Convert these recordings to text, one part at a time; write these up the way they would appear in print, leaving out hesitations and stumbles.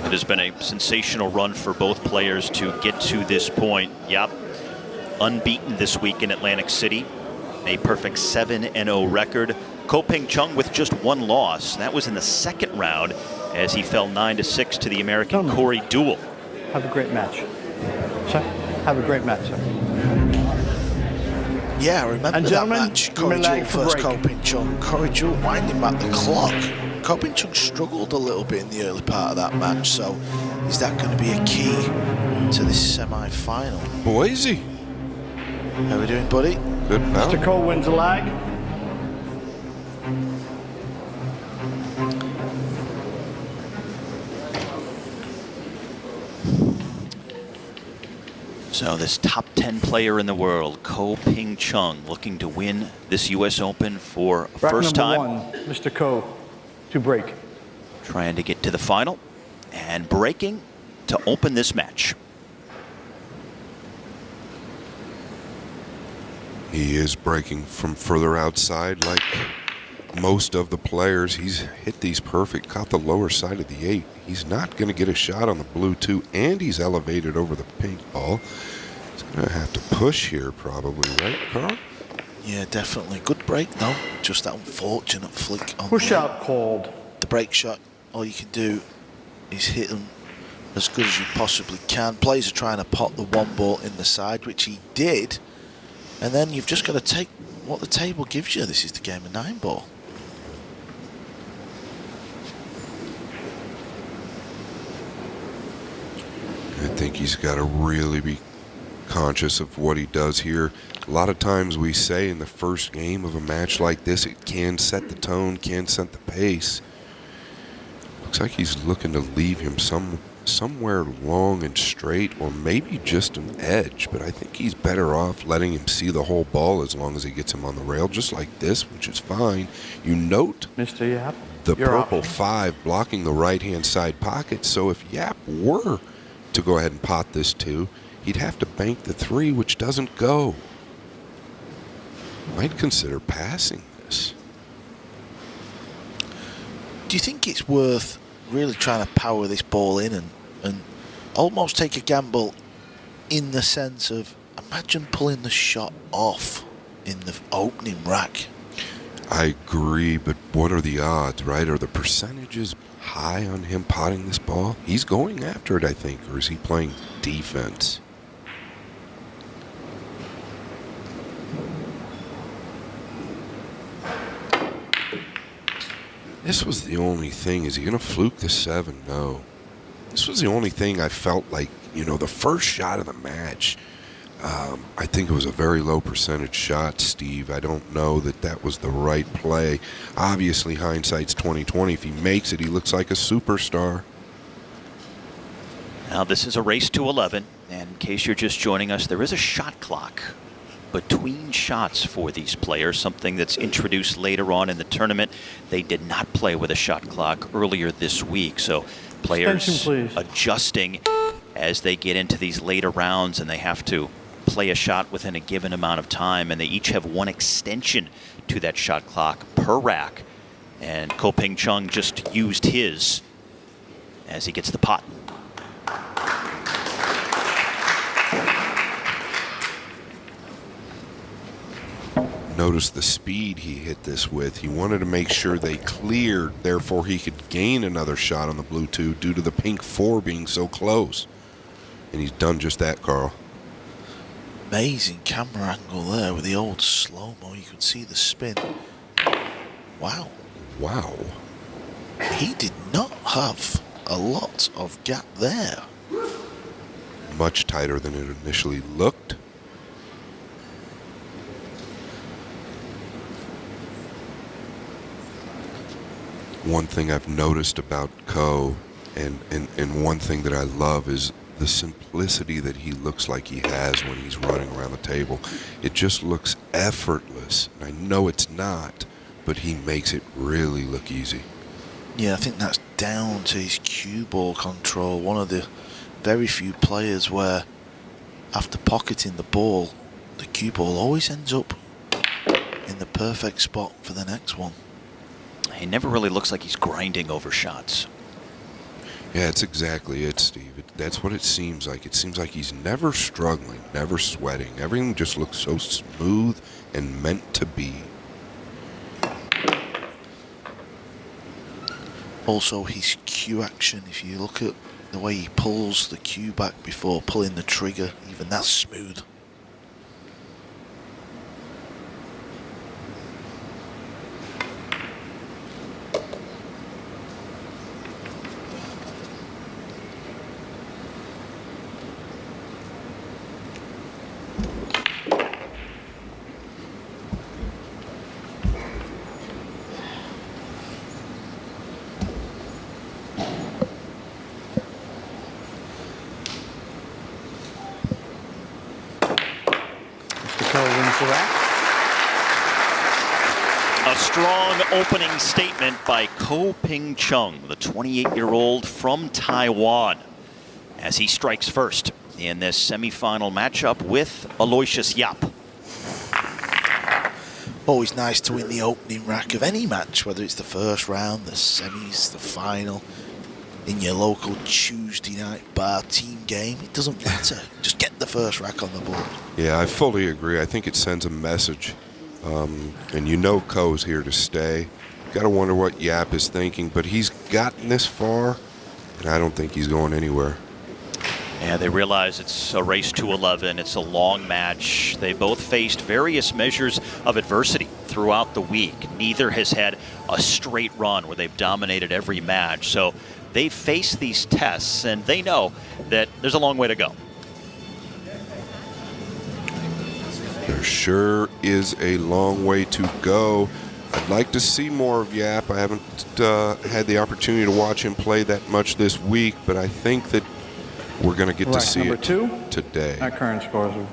It has been a sensational run for both players to get to this point. Yapp unbeaten this week in Atlantic City, a perfect 7-0 record. Ko Pin Cung with just one loss. That was in the second round as he fell 9-6 to the American Corey Deuel. Have a great match. Sir, have a great match, sir. Yeah, I remember that match. Corey Deuel first Ko Pin Cung. Corey Deuel winding back the clock. Ko Pin Cung struggled a little bit in the early part of that match, so is that going to be a key to this semi-final? Boise. How are we doing, buddy? Good now. Mr. Cole wins the lag. So this top 10 player in the world, Ko Pin Cung, looking to win this U.S. Open for a first time. One, Mr. Ko, to break. Trying to get to the final and breaking to open this match. He is breaking from further outside like most of the players. He's hit these perfect, caught the lower side of the 8. He's not going to get a shot on the blue 2, and he's elevated over the pink ball. He's going to have to push here probably, right, Carl? Yeah, definitely. Good break, though. Just that unfortunate flick on Push out called. The break shot. All you can do is hit them as good as you possibly can. Players are trying to pot the one ball in the side, which he did. And then you've just got to take what the table gives you. This is the game of 9-ball. I think he's got to really be conscious of what he does here. A lot of times we say in the first game of a match like this, it can set the tone, can set the pace. Looks like he's looking to leave him somewhere long and straight, or maybe just an edge, but I think he's better off letting him see the whole ball as long as he gets him on the rail, just like this, which is fine. You note Mr. Yapp, the purple 5 blocking the right-hand side pocket, so if Yapp were to go ahead and pot this 2, he'd have to bank the 3, which doesn't go. Might consider passing this. Do you think it's worth really trying to power this ball in and almost take a gamble in the sense of, imagine pulling the shot off in the opening rack? I agree, but what are the odds, right? Are the percentages high on him potting this ball? He's going after it, I think, or is he playing defense? This was the only thing. Is he going to fluke the 7? No. This was the only thing I felt like, you know, the first shot of the match, I think it was a very low percentage shot, Steve. I don't know that that was the right play. Obviously, hindsight's 20/20. If he makes it, he looks like a superstar. Now this is a race to 11, and in case you're just joining us, there is a shot clock between shots for these players, something that's introduced later on in the tournament. They did not play with a shot clock earlier this week, so players adjusting as they get into these later rounds, and they have to play a shot within a given amount of time, and they each have one extension to that shot clock per rack, and Ko Pin Cung just used his as he gets the pot. Notice the speed he hit this with. He wanted to make sure they cleared, therefore he could gain another shot on the blue 2 due to the pink 4 being so close. And he's done just that, Carl. Amazing camera angle there with the old slow-mo. You could see the spin. Wow. Wow. He did not have a lot of gap there. Much tighter than it initially looked. One thing I've noticed about Ko, and one thing that I love, is the simplicity that he looks like he has when he's running around the table. It just looks effortless. And I know it's not, but he makes it really look easy. Yeah, I think that's down to his cue ball control. One of the very few players where, after pocketing the ball, the cue ball always ends up in the perfect spot for the next one. He never really looks like he's grinding over shots. Yeah, that's exactly it, Steve. That's what it seems like. It seems like he's never struggling, never sweating. Everything just looks so smooth and meant to be. Also, his cue action, if you look at the way he pulls the cue back before pulling the trigger, even that's smooth. A strong opening statement by Ko Pin Chung, the 28-year-old from Taiwan, as he strikes first in this semifinal matchup with Aloysius Yapp. Always nice to win the opening rack of any match, whether it's the first round, the semis, the final, in your local Tuesday night bar team game. It doesn't matter. Just get the first rack on the board. Yeah, I fully agree. I think it sends a message. And you know Ko's here to stay. Got to wonder what Yapp is thinking, but he's gotten this far, and I don't think he's going anywhere. Yeah, they realize it's a race to 11. It's a long match. They both faced various measures of adversity throughout the week. Neither has had a straight run where they've dominated every match. So they face these tests, and they know that there's a long way to go. There sure is a long way to go. I'd like to see more of Yapp. I haven't had the opportunity to watch him play that much this week, but I think that we're going to get to see it today. Our current scores are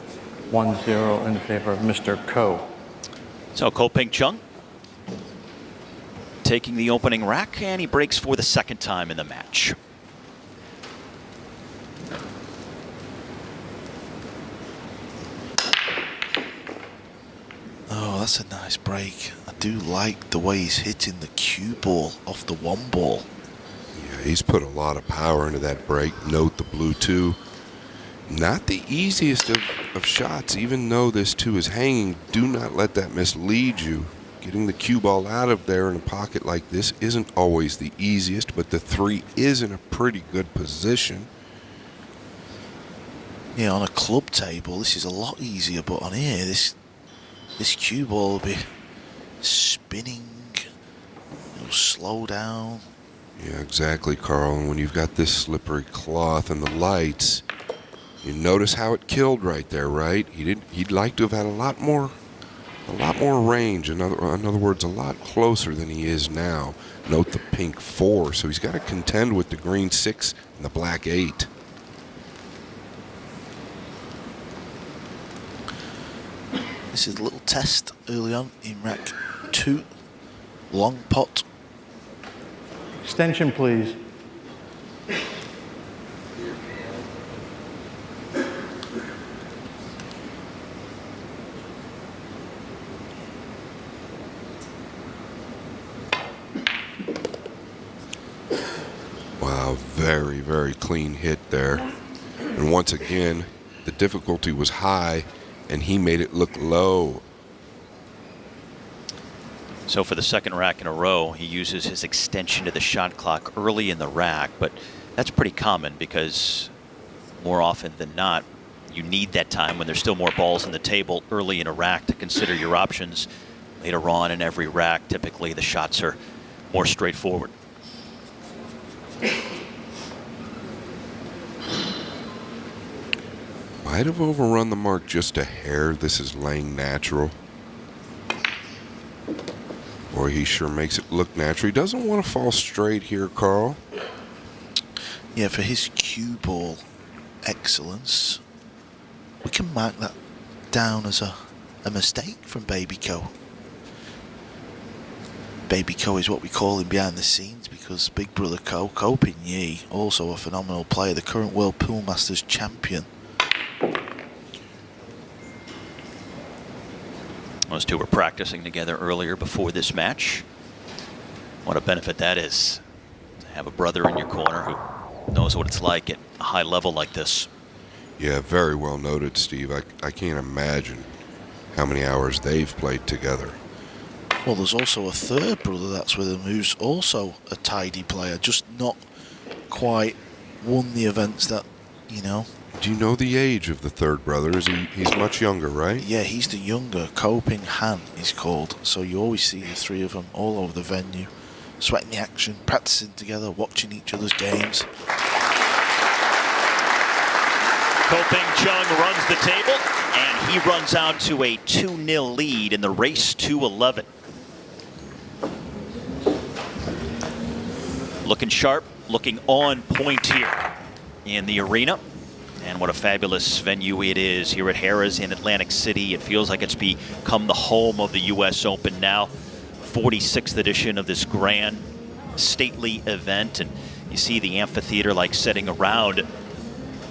1-0 in favor of Mr. Ko. So Ko Pin Chung taking the opening rack, and he breaks for the second time in the match. Oh, that's a nice break. I do like the way he's hitting the cue ball off the one ball. Yeah, he's put a lot of power into that break. Note the blue two. Not the easiest of shots, even though this two is hanging. Do not let that mislead you. Getting the cue ball out of there in a pocket like this isn't always the easiest, but the three is in a pretty good position. Yeah, on a club table, this is a lot easier, but on here, this cue ball will be spinning. It'll slow down. Yeah, exactly, Carl. And when you've got this slippery cloth and the lights, you notice how it killed right there, right? He'd like to have had a lot more range. In other words, a lot closer than he is now. Note the pink 4, so he's got to contend with the green 6 and the black 8. This is a little test early on in rack 2. Long pot. Extension, please. Wow, very, very clean hit there. And once again, the difficulty was high, and he made it look low. So for the second rack in a row, he uses his extension to the shot clock early in the rack, but that's pretty common because more often than not, you need that time when there's still more balls on the table early in a rack to consider your options. Later on in every rack, typically the shots are more straightforward. Might have overrun the mark just a hair. This is laying natural. Boy, he sure makes it look natural. He doesn't want to fall straight here, Carl. Yeah, for his cue ball excellence, we can mark that down as a mistake from Baby Ko. Baby Ko is what we call him behind the scenes because Big Brother Ko Pin Yi, also a phenomenal player, the current World Pool Masters champion. Those two were practicing together earlier before this match. What a benefit that is to have a brother in your corner who Knows what it's like at a high level like this. Yeah, very well noted, Steve. I can't imagine how many hours they've played together. Well, there's also a third brother that's with him who's also a tidy player, just not quite won the events that, you know. Do you know the age of the third brother? He's much younger, right? Yeah, he's the younger. Ko Pin Han, he's called. So you always see the three of them all over the venue, sweating the action, practicing together, watching each other's games. Ko Pin Chung runs the table, and he runs out to a 2-0 lead in the race to 11. Looking sharp, looking on point here in the arena. And what a fabulous venue it is here at Harrah's in Atlantic City. It feels like it's become the home of the U.S. Open now. 46th edition of this grand, stately event. And you see the amphitheater like setting around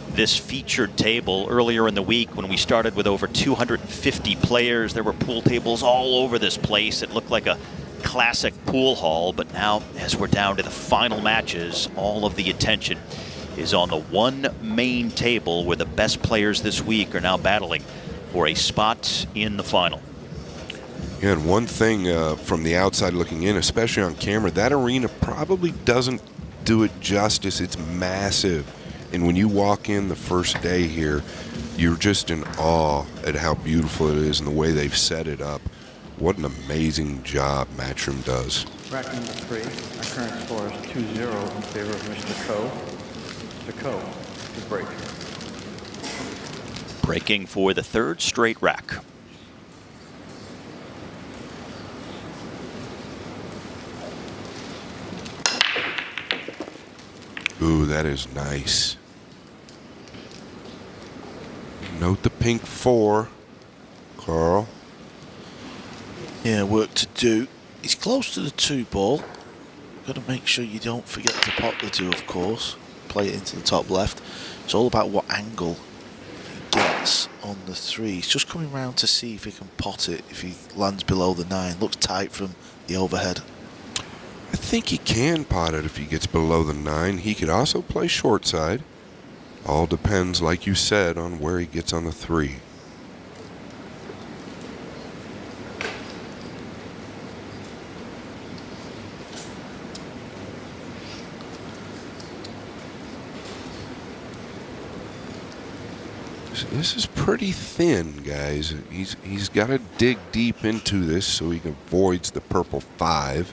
this featured table. Earlier in the week when we started with over 250 players, there were pool tables all over this place. It looked like a classic pool hall, but now as we're down to the final matches, all of the attention is on the one main table where the best players this week are now battling for a spot in the final. Yeah, and one thing from the outside looking in, especially on camera, that arena probably doesn't do it justice. It's massive. And when you walk in the first day here, you're just in awe at how beautiful it is and the way they've set it up. What an amazing job Matchroom does. Rack number 3. Our current score is 2-0 in favor of Mr. Ko. Mr. Ko to break. Breaking for the third straight rack. Ooh, that is nice. Note the pink 4, Carl. Yeah, work to do. He's close to the 2 ball. Got to make sure you don't forget to pot the 2, of course. Play it into the top left. It's all about what angle he gets on the 3. He's just coming round to see if he can pot it if he lands below the 9. Looks tight from the overhead. I think he can pot it if he gets below the 9. He could also play short side. All depends, like you said, on where he gets on the 3. This is pretty thin, guys. He's got to dig deep into this so he avoids the purple 5.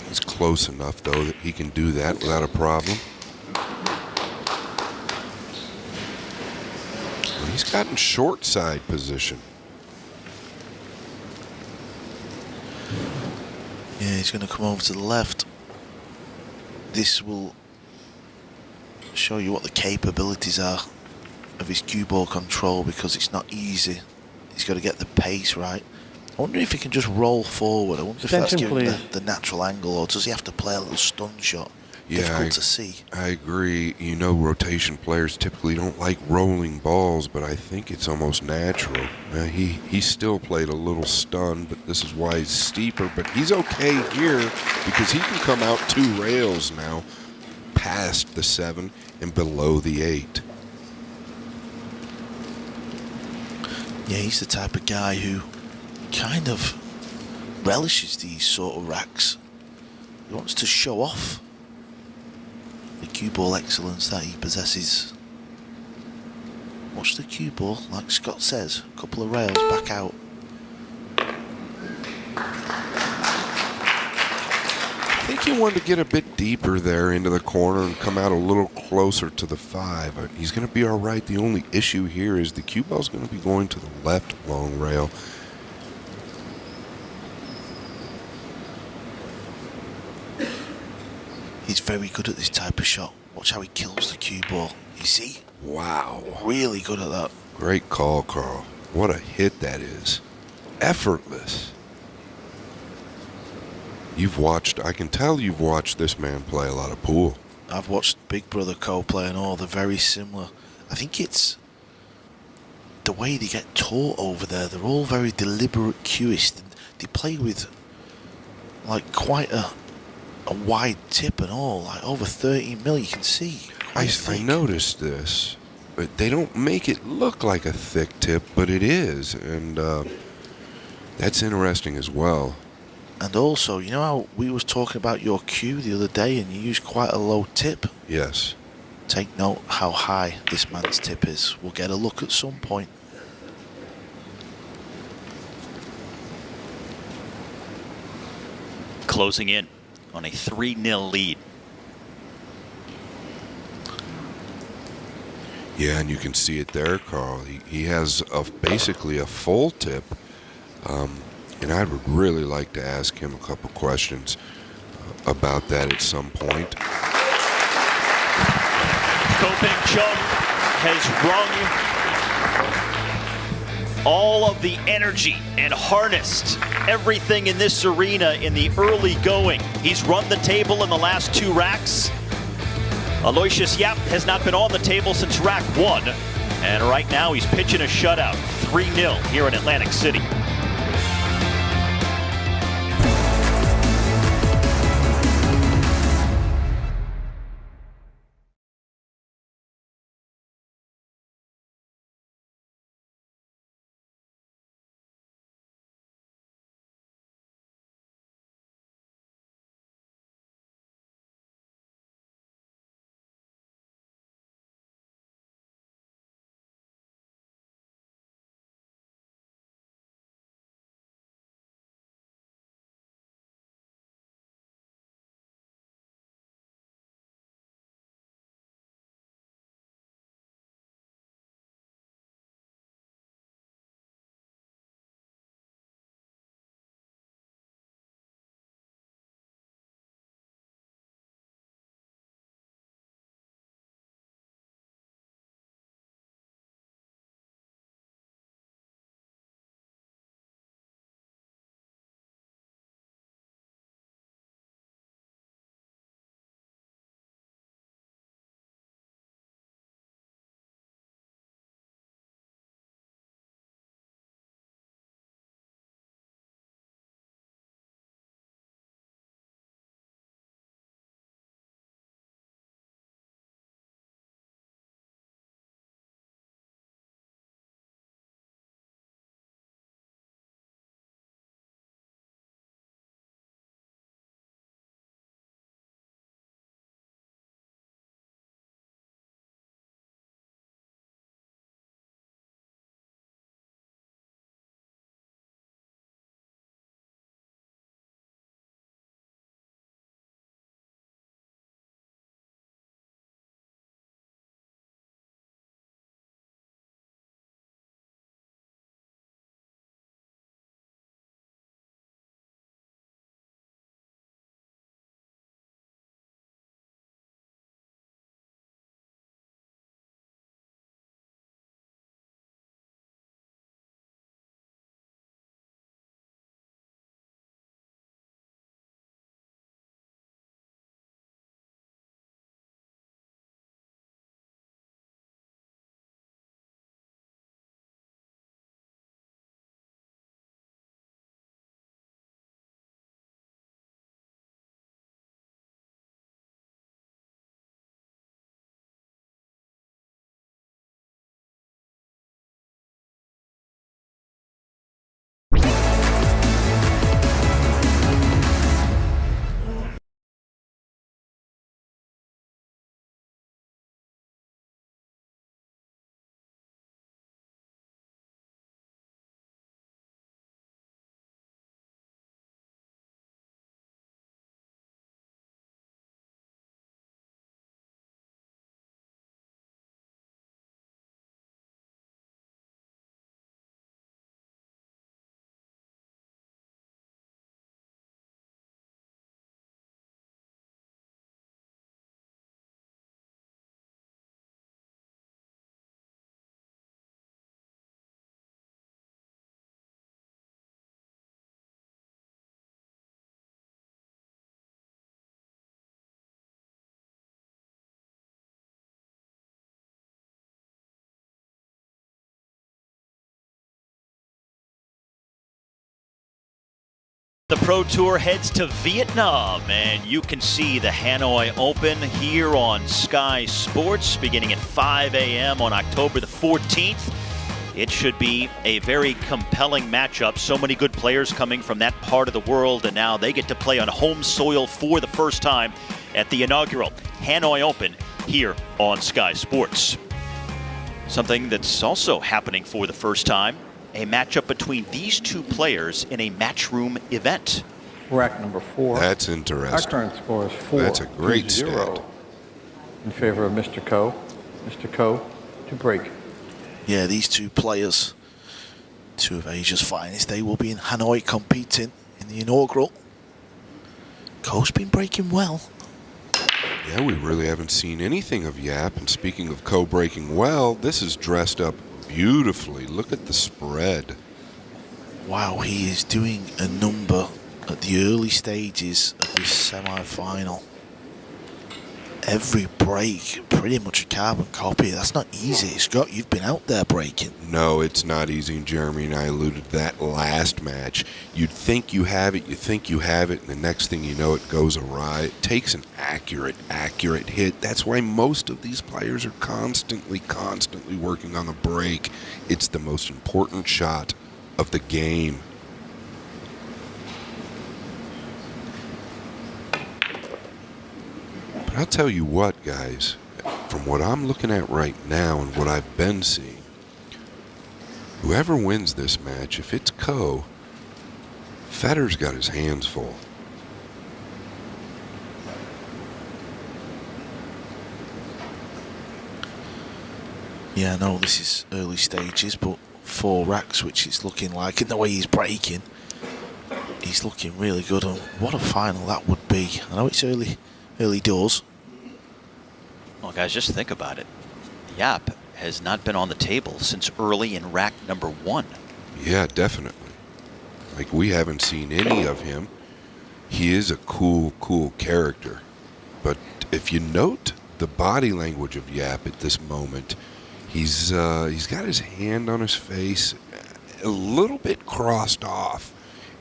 It's close enough, though, that he can do that without a problem. Well, he's gotten short side position. Yeah, he's going to come over to the left. This will show you what the capabilities are of his cue ball control, because it's not easy. He's got to get the pace right. I wonder if he can just roll forward. I wonder if that's giving the natural angle, or does he have to play a little stun shot? Yeah, Difficult to see. I agree. You know, rotation players typically don't like rolling balls, but I think it's almost natural. He still played a little stun, but this is why he's steeper. But he's okay here because he can come out 2 rails now past the 7 and below the 8. Yeah, he's the type of guy who kind of relishes these sort of racks. He wants to show off the cue ball excellence that he possesses. Watch the cue ball, like Scott says, a couple of rails back out. I think he wanted to get a bit deeper there into the corner and come out a little closer to the 5. He's going to be all right. The only issue here is the cue ball's going to be going to the left long rail. He's very good at this type of shot. Watch how he kills the cue ball. You see? Wow. Really good at that. Great call, Carl. What a hit that is. Effortless. I can tell you've watched this man play a lot of pool. I've watched Big Brother Ko play and all. They're very similar. I think it's the way they get taught over there. They're all very deliberate cueists. They play with like quite a wide tip and all, like over 30 mil. You can see. I Thick. noticed this, but they don't make it look like a thick tip, but it is, and that's interesting as well. And also, you know how we was talking about your cue the other day, and you used quite a low tip. Yes. Take note how high this man's tip is. We'll get a look at some point. Closing in on a 3-0 lead. Yeah, and you can see it there, Carl. He has basically a full tip, and I would really like to ask him a couple questions about that at some point. Ko Pin Chung has wrung all of the energy and harnessed everything in this arena in the early going. He's run the table in the last 2 racks. Aloysius Yapp has not been on the table since rack 1. And right now he's pitching a shutout, 3-0 here in Atlantic City. The Pro Tour heads to Vietnam, and you can see the Hanoi Open here on Sky Sports beginning at 5 a.m. on October the 14th. It should be a very compelling matchup. So many good players coming from that part of the world, and now they get to play on home soil for the first time at the inaugural Hanoi Open here on Sky Sports. Something that's also happening for the first time, a matchup between these two players in a matchroom event. Rack number 4. That's Our interesting. current score is 4. That's a great stat. In favor of Mr. Ko. Mr. Ko to break. Yeah, these two players, two of Asia's finest, they will be in Hanoi competing in the inaugural. Ko's been breaking well. Yeah, we really haven't seen anything of Yap. And speaking of Ko breaking well, this is dressed up beautifully. Look at the spread. Wow, he is doing a number at the early stages of this semi-final. Every break, pretty much a carbon copy. That's not easy. Scott, you've been out there breaking. No, it's not easy, and Jeremy and I alluded to that last match. You'd think you have it, you think you have it, and the next thing you know, it goes awry. It takes an accurate hit. That's why most of these players are constantly working on the break. It's the most important shot of the game. But I'll tell you what, guys, from what I'm looking at right now and what I've been seeing, whoever wins this match, if it's Ko, Federer's got his hands full. Yeah, no, this is early stages, but 4 racks, which it's looking like, and the way he's breaking, he's looking really good. And what a final that would be. I know it's early doors. Well, guys, just think about it. Yap has not been on the table since early in rack number 1. Yeah, definitely. Like, we haven't seen any of him. He is a cool character. But if you note the body language of Yap at this moment, he's got his hand on his face, a little bit crossed off.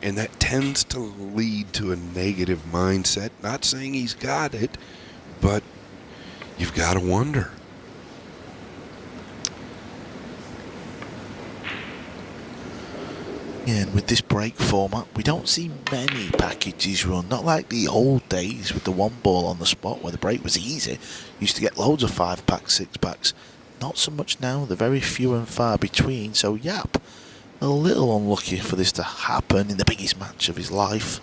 And that tends to lead to a negative mindset. Not saying he's got it, but you've got to wonder. Yeah, and with this break format, we don't see many packages run. Not like the old days with the 1 ball on the spot where the break was easy. Used to get loads of 5-packs, 6-packs. Not so much now. They're very few and far between. So Yap, a little unlucky for this to happen in the biggest match of his life.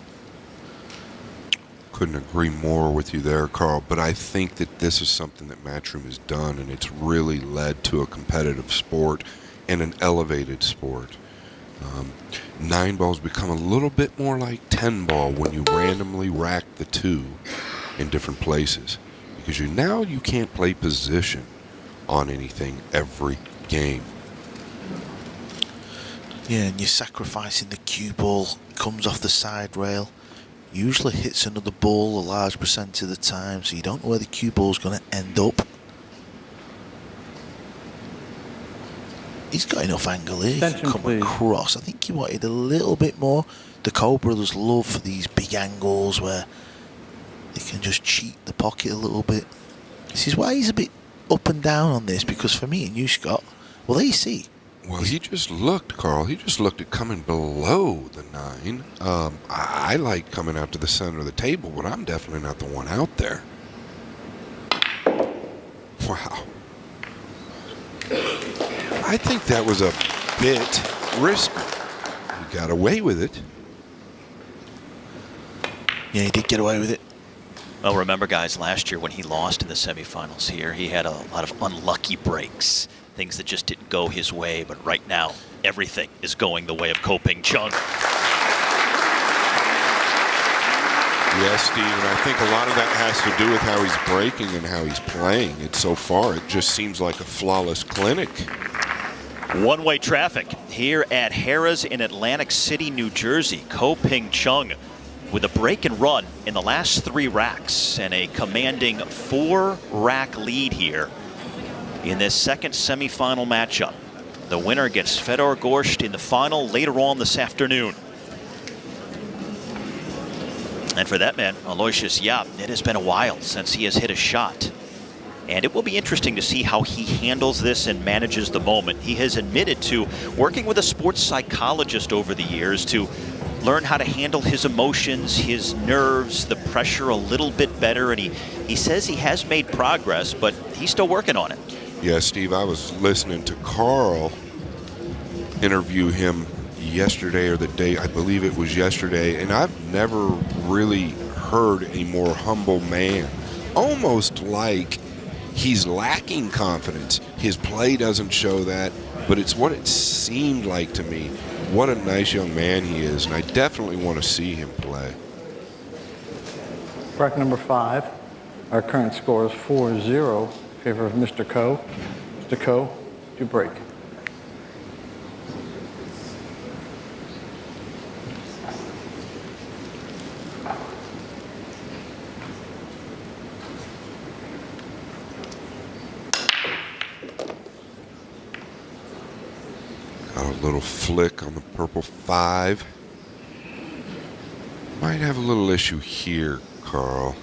Couldn't agree more with you there, Carl, but I think that this is something that Matchroom has done, and it's really led to a competitive sport and an elevated sport. 9-ball's become a little bit more like 10-ball when you randomly rack the 2 in different places, because now you can't play position on anything every game. Yeah, and you're sacrificing the cue ball, comes off the side rail, usually hits another ball a large percent of the time, so you don't know where the cue ball's going to end up. He's got enough angle here, he can come across. I think he wanted a little bit more. The Ko brothers love these big angles where they can just cheat the pocket a little bit. This is why he's a bit up and down on this, because for me and you, Scott, well, there you see. Well, he just looked, Carl, he just looked at coming below the 9. I like coming out to the center of the table, but I'm definitely not the one out there. Wow. I think that was a bit risky. He got away with it. Yeah, he did get away with it. Well, remember, guys, last year when he lost in the semifinals here, he had a lot of unlucky breaks, things that just didn't go his way. But right now, everything is going the way of Ko Ping Chung. Yes, Steve, and I think a lot of that has to do with how he's breaking and how he's playing. And so far, it just seems like a flawless clinic. One-way traffic here at Harrah's in Atlantic City, New Jersey. Ko Ping Chung with a break and run in the last 3 racks and a commanding 4-rack lead here in this second semifinal matchup. The winner gets Fedor Gorsht in the final later on this afternoon. And for that man, Aloysius Yapp, it has been a while since he has hit a shot. And it will be interesting to see how he handles this and manages the moment. He has admitted to working with a sports psychologist over the years to learn how to handle his emotions, his nerves, the pressure a little bit better. And he says he has made progress, but he's still working on it. Yeah, Steve, I was listening to Carl interview him yesterday, or the day, I believe it was yesterday, and I've never really heard a more humble man. Almost like he's lacking confidence. His play doesn't show that, but it's what it seemed like to me. What a nice young man he is, and I definitely want to see him play. Bracket number 5. Our current score is 4-0 in favor of Mr. Ko. Mr. Ko, to break. Got a little flick on the purple 5. Might have a little issue here, Carl.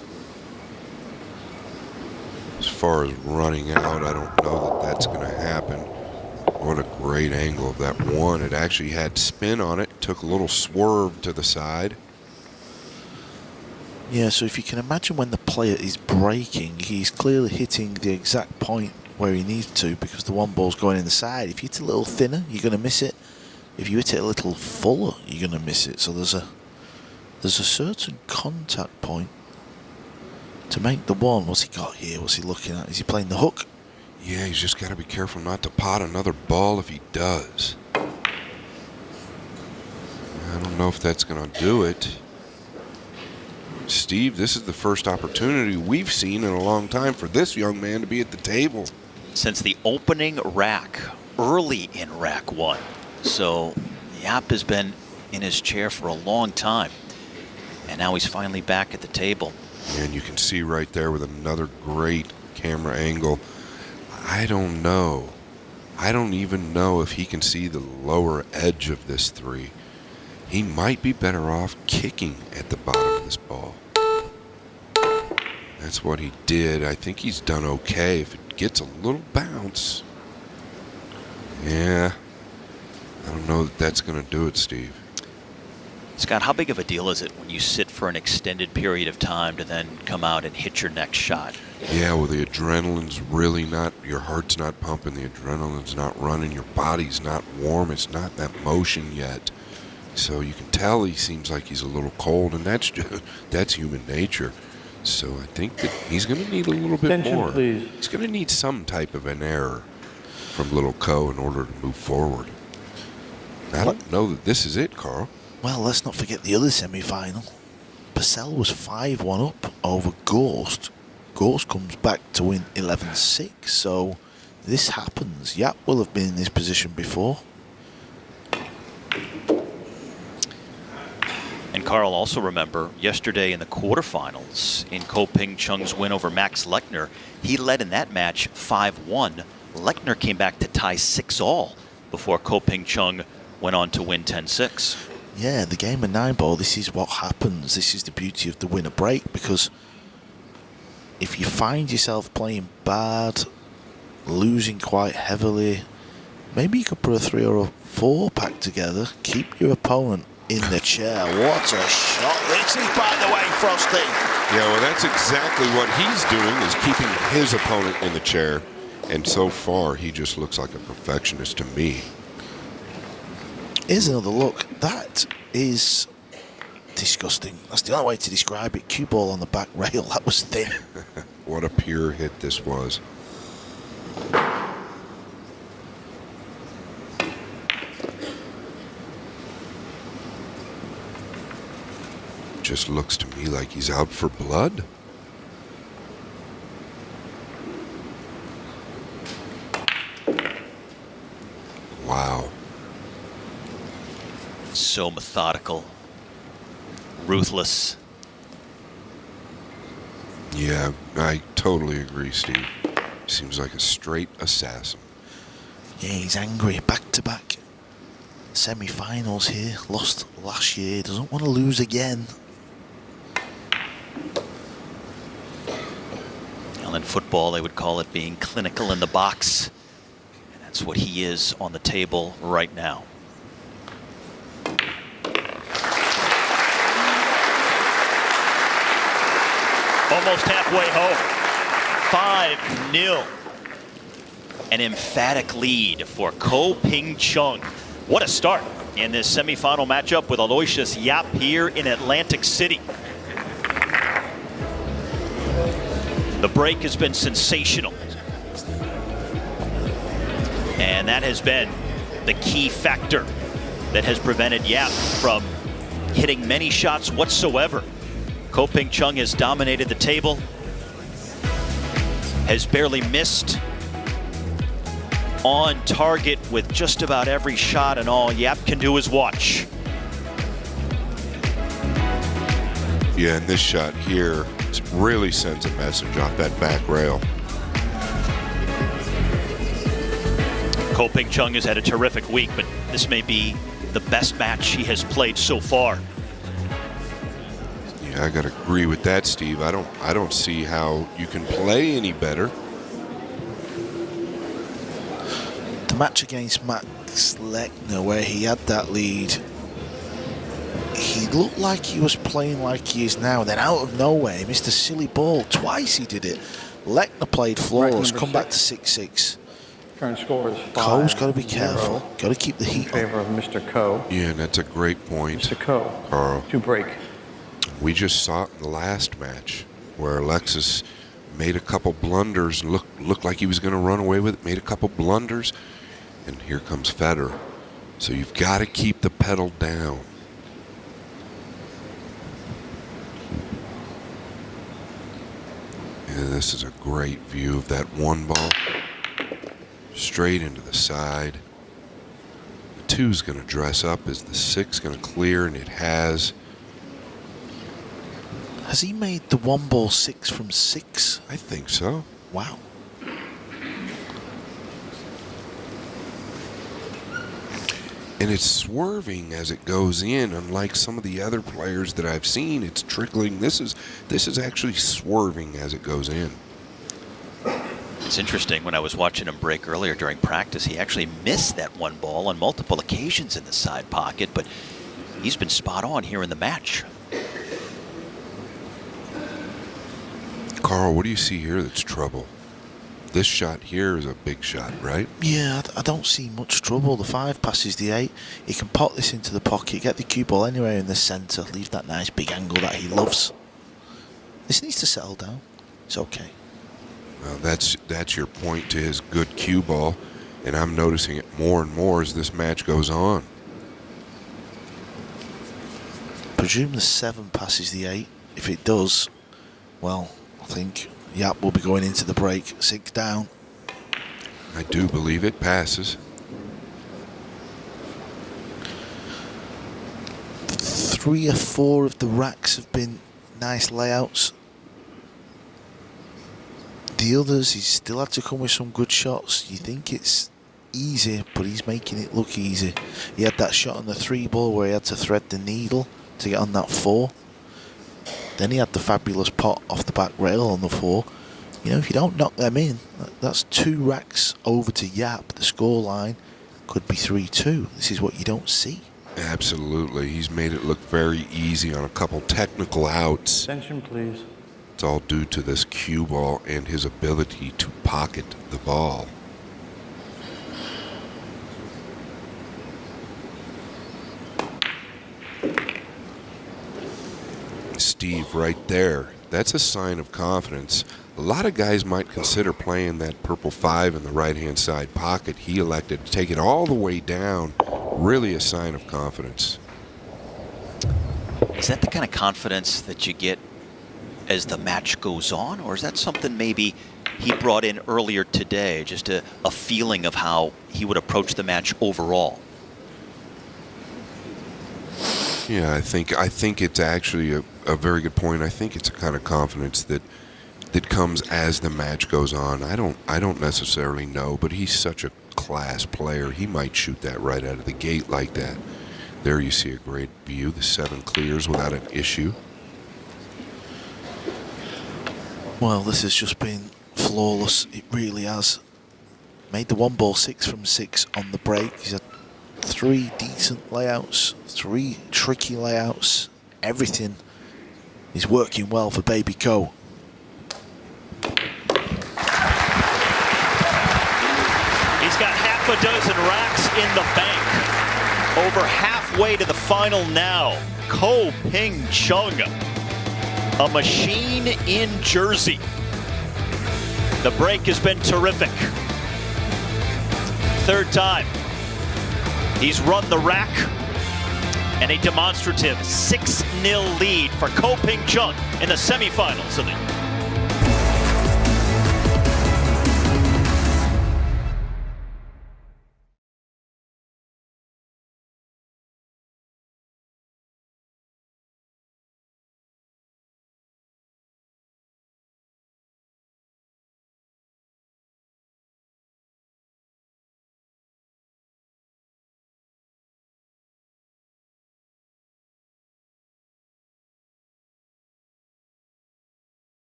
As far as running out, I don't know that that's going to happen. What a great angle of that one. It actually had spin on it. Took a little swerve to the side. Yeah, so if you can imagine when the player is breaking, he's clearly hitting the exact point where he needs to, because the one ball's going in the side. If you hit it a little thinner, you're going to miss it. If you hit it a little fuller, you're going to miss it. So there's a certain contact point to make the one. What's he got here? What's he looking at? Is he playing the hook? Yeah, he's just got to be careful not to pot another ball if he does. I don't know if that's going to do it. Steve, this is the first opportunity we've seen in a long time for this young man to be at the table. Since the opening rack, early in rack 1. So Yapp has been in his chair for a long time. And now he's finally back at the table. And you can see right there with another great camera angle. I don't know. I don't even know if he can see the lower edge of this 3. He might be better off kicking at the bottom of this ball. That's what he did. I think he's done okay. If it gets a little bounce. Yeah. I don't know that that's going to do it, Steve. Scott, how big of a deal is it when you sit for an extended period of time to then come out and hit your next shot? Yeah, well, the adrenaline's really not, your heart's not pumping, the adrenaline's not running, your body's not warm, it's not that motion yet. So you can tell he seems like he's a little cold, and that's human nature. So I think that he's going to need a little bit Attention, more. please. He's going to need some type of an error from little Ko in order to move forward. I don't know that this is it, Carl. Well, let's not forget the other semi-final. Purcell was 5-1 up over Ghost. Ghost comes back to win 11-6, so this happens. Yapp will have been in this position before. And Carl, also remember, yesterday in the quarterfinals, in Ko Ping Chung's win over Max Lechner, he led in that match 5-1. Lechner came back to tie 6-all before Ko Ping Chung went on to win 10-6. Yeah, the game of 9-ball, this is what happens. This is the beauty of the winner break, because if you find yourself playing bad, losing quite heavily, maybe you could put a 3 or a 4 pack together, keep your opponent in the chair. What a shot this is, by the way, Frosty. Yeah, well, that's exactly what he's doing, is keeping his opponent in the chair. And so far, he just looks like a perfectionist to me. Here's another look. That is disgusting. That's the only way to describe it. Cue ball on the back rail. That was thin. What a pure hit this was. Just looks to me like he's out for blood. Wow. So methodical, ruthless. Yeah, I totally agree, Steve. Seems like a straight assassin. Yeah, he's angry. Back-to-back semi-finals here. Lost last year. Doesn't want to lose again. Well, in football, they would call it being clinical in the box. And that's what he is on the table right now. Almost halfway home. 5-0. An emphatic lead for Ko Pin Cung. What a start in this semifinal matchup with Aloysius Yapp here in Atlantic City. The break has been sensational. And that has been the key factor that has prevented Yapp from hitting many shots whatsoever. Ko Pin Cung has dominated the table, has barely missed, on target with just about every shot, and all Yapp can do is watch. Yeah, and this shot here really sends a message off that back rail. Ko Pin Cung has had a terrific week, but this may be the best match he has played so far. Yeah, I gotta agree with that, Steve. I don't see how you can play any better. The match against Max Lechner, where he had that lead, he looked like he was playing like he is now. Then out of nowhere, he missed a silly ball. Twice he did it. Lechner played flawless, come back to 6-6. Current score is 5-0. Ko's got to be careful. Got to keep the heat in favor of Mr. Ko. Yeah, and that's a great point, Mr. Ko, Carl. to break. We just saw it in the last match where Alexis made a couple blunders and looked like he was going to run away with it, made a couple blunders, and here comes Federer. So you've got to keep the pedal down. Yeah, this is a great view of that one ball. Straight into the side. The 2's going to dress up. Is the 6 going to clear? And it has. Has he made the 1 ball 6 from 6? I think so. Wow. And it's swerving as it goes in, unlike some of the other players that I've seen. It's trickling. This is actually swerving as it goes in. It's interesting, when I was watching him break earlier during practice, he actually missed that 1 ball on multiple occasions in the side pocket, but he's been spot on here in the match. Carl, what do you see here that's trouble? This shot here is a big shot, right? Yeah, I don't see much trouble. The 5 passes the 8. He can pot this into the pocket, get the cue ball anywhere in the centre, leave that nice big angle that he loves. This needs to settle down. It's okay. Well, that's your point to his good cue ball, and I'm noticing it more and more as this match goes on. Presume the 7 passes the 8. If it does, well, I think Yapp will be going into the break 6 down. I do believe it passes. 3 or 4 of the racks have been nice layouts. The others, he's still had to come with some good shots. You think it's easy, but he's making it look easy. He had that shot on the 3 ball where he had to thread the needle to get on that 4. Then he had the fabulous pot off the back rail on the 4. You know, if you don't knock them in, that's 2 racks over to Yapp. The score line could be 3-2. This is what you don't see. Absolutely. He's made it look very easy on a couple technical outs. Attention, please. It's all due to this cue ball and his ability to pocket the ball. Steve, right there, that's a sign of confidence. A lot of guys might consider playing that purple 5 in the right-hand side pocket. He elected to take it all the way down. Really a sign of confidence. Is that the kind of confidence that you get as the match goes on, or is that something maybe he brought in earlier today, just a feeling of how he would approach the match overall? Yeah, I think it's actually a very good point. I think it's a kind of confidence that comes as the match goes on. I don't necessarily know, but he's such a class player. He might shoot that right out of the gate like that. There you see a great view. The 7 clears without an issue. Well, this has just been flawless. It really has. Made the 1-ball-6 from 6 on the break. He's had 3 decent layouts, 3 tricky layouts. Everything is working well for Baby Ko. He's got half a dozen racks in the bank. Over halfway to the final now. Ko Ping Chung, a machine in Jersey. The break has been terrific. Third time. He's run the rack, and a demonstrative 6-0 lead for Ko Ping Chung in the semifinals of the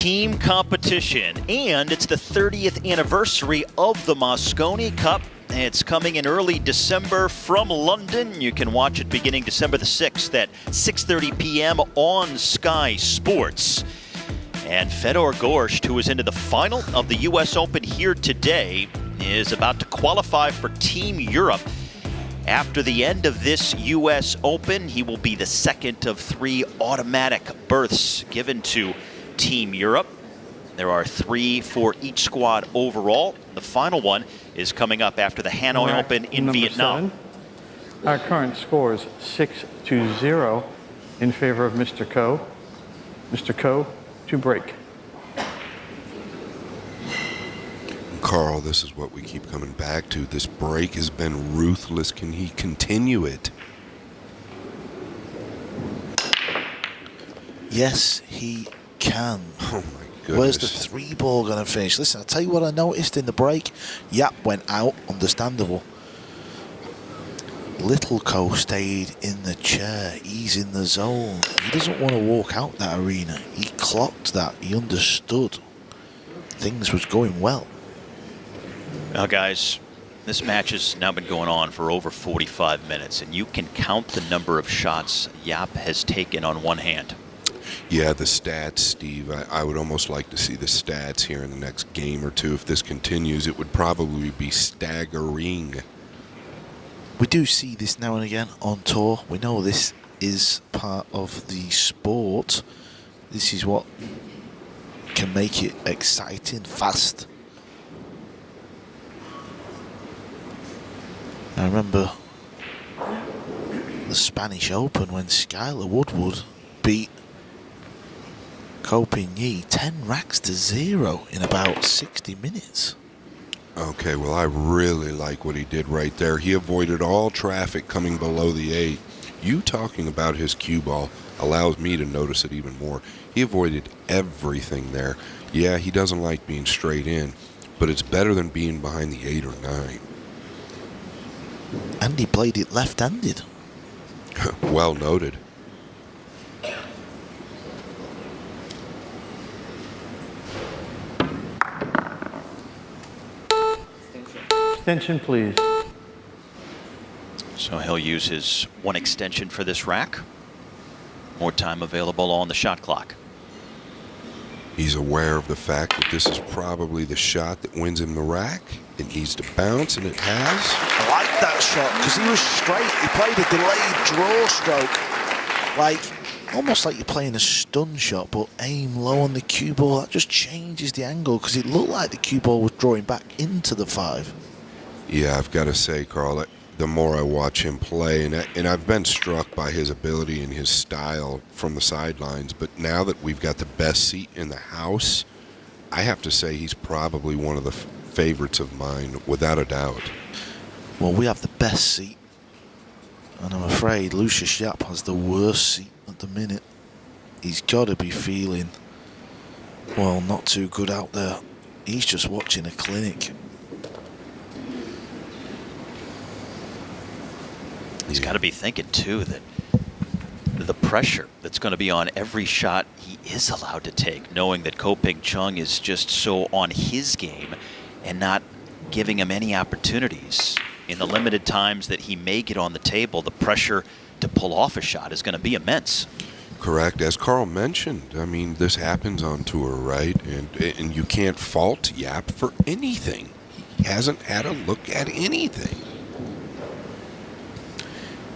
team competition, and it's the 30th anniversary of the Moscone Cup. It's coming in early December from London. You can watch it beginning December the 6th at 6:30 p.m. on Sky Sports. And Fedor Gorsht, who is into the final of the US Open here today, is about to qualify for Team Europe. After the end of this U.S. Open, he will be the second of 3 automatic berths given to Team Europe. There are 3 for each squad overall. The final one is coming up after the Hanoi Open in Number Vietnam. 7. Our current score is 6-0 in favor of Mr. Ko. Mr. Ko to break. Carl, this is what we keep coming back to. This break has been ruthless. Can he continue it? Yes, he can. Oh my goodness. Where's the 3 ball going to finish? Listen, I'll tell you what I noticed in the break. Yapp went out, understandable. Little Ko stayed in the chair. He's in the zone. He doesn't want to walk out that arena. He clocked that. He understood. Things was going well. Now, guys, this match has now been going on for over 45 minutes, and you can count the number of shots Yapp has taken on one hand. Yeah, the stats, Steve. I would almost like to see the stats here in the next game or two. If this continues, it would probably be staggering. We do see this now and again on tour. We know this is part of the sport. This is what can make it exciting, fast. I remember the Spanish Open when Skylar Woodward beat Ko Pin Yi 10 racks to 0 in about 60 minutes. Okay, well, I really like what he did right there. He avoided all traffic coming below the 8. You talking about his cue ball allows me to notice it even more. He avoided everything there. Yeah, he doesn't like being straight in, but it's better than being behind the 8 or 9. And he played it left-handed. Well noted. Extension, please. So he'll use his 1 extension for this rack. More time available on the shot clock. He's aware of the fact that this is probably the shot that wins him the rack. It needs to bounce, and it has. I like that shot because he was straight. He played a delayed draw stroke. Like, almost like you're playing a stun shot, but aim low on the cue ball. That just changes the angle because it looked like the cue ball was drawing back into the 5. Yeah, I've got to say, Carl, the more I watch him play, and I've been struck by his ability and his style from the sidelines, but now that we've got the best seat in the house, I have to say he's probably one of the favorites of mine, without a doubt. Well, we have the best seat, and I'm afraid Lucius Yapp has the worst seat at the minute. He's got to be feeling, well, not too good out there. He's just watching a clinic. He's got to be thinking, too, that the pressure that's going to be on every shot he is allowed to take, knowing that Ko Pin Cung is just so on his game and not giving him any opportunities. In the limited times that he may get on the table, the pressure to pull off a shot is going to be immense. Correct. As Carl mentioned, I mean, this happens on tour, right? And you can't fault Yapp for anything. He hasn't had a look at anything.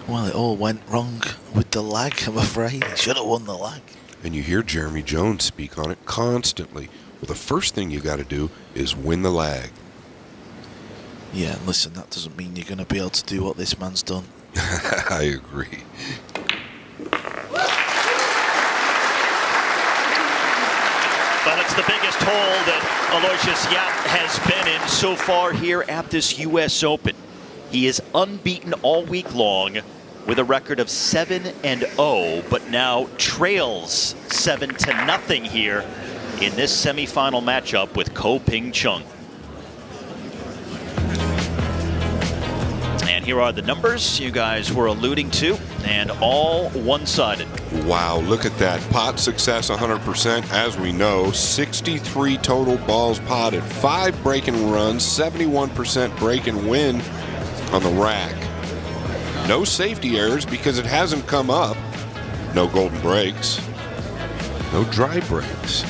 Well, it all went wrong with the lag, I'm afraid. He should have won the lag. And you hear Jeremy Jones speak on it constantly. Well, the first thing you got to do is win the lag. Yeah, and listen, that doesn't mean you're going to be able to do what this man's done. I agree. Well, it's the biggest hole that Aloysius Yapp has been in so far here at this U.S. Open. He is unbeaten all week long with a record of 7-0, but now trails 7-0 here in this semifinal matchup with Ko Pin Cung. And here are the numbers you guys were alluding to, and all one-sided. Wow, look at that. Pot success 100%, as we know. 63 total balls potted, 5 break and runs, 71% break and win on the rack. No safety errors because it hasn't come up. No golden breaks. No dry breaks.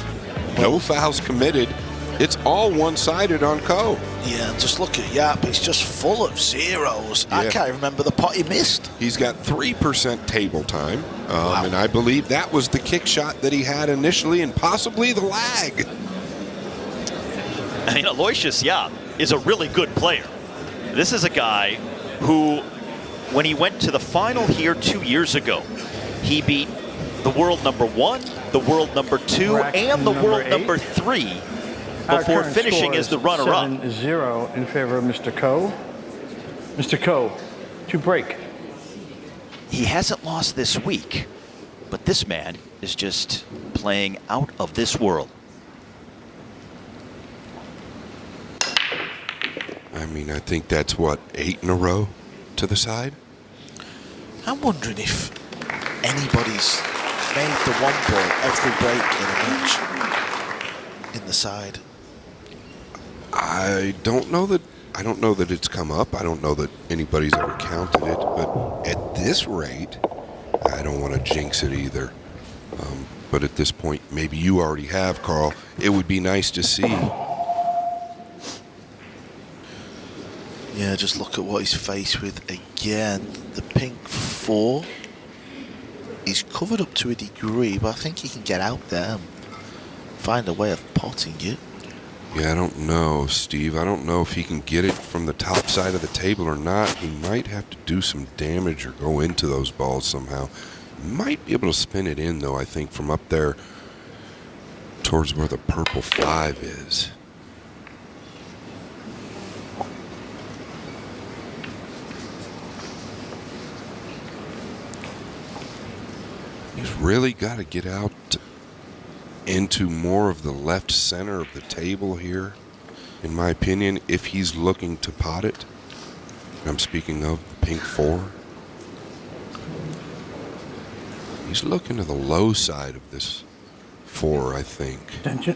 No fouls committed. It's all one-sided on Ko. Yeah, and just look at Yap. It's just full of zeros. I Yeah. can't remember the pot he missed. He's got 3% table time, Wow. and I believe that was the kick shot that he had initially and possibly the lag. I mean, Aloysius Yapp is a really good player. This is a guy who, when he went to the final here 2 years ago, he beat the world #1, the world #2, Rack and the number world 8. #3 Our before current finishing score as the is runner-up. 7-0 in favor of Mr. Ko. Mr. Ko to break. He hasn't lost this week, but this man is just playing out of this world. I mean, I think that's, what, 8 in a row to the side? I'm wondering if anybody's made the one ball every break in a match in the side. I don't know that it's come up. I don't know that anybody's ever counted it. But at this rate, I don't want to jinx it either. But at this point, maybe you already have, Carl. It would be nice to see. Yeah, just look at what he's faced with again. The pink 4. He's covered up to a degree, but I think he can get out there and find a way of potting it. Yeah, I don't know, Steve. I don't know if he can get it from the top side of the table or not. He might have to do some damage or go into those balls somehow. Might be able to spin it in, though, I think, from up there towards where the purple 5 is. He's really got to get out into more of the left center of the table here, in my opinion, if he's looking to pot it. I'm speaking of the pink 4. He's looking to the low side of this 4, I think. Extension.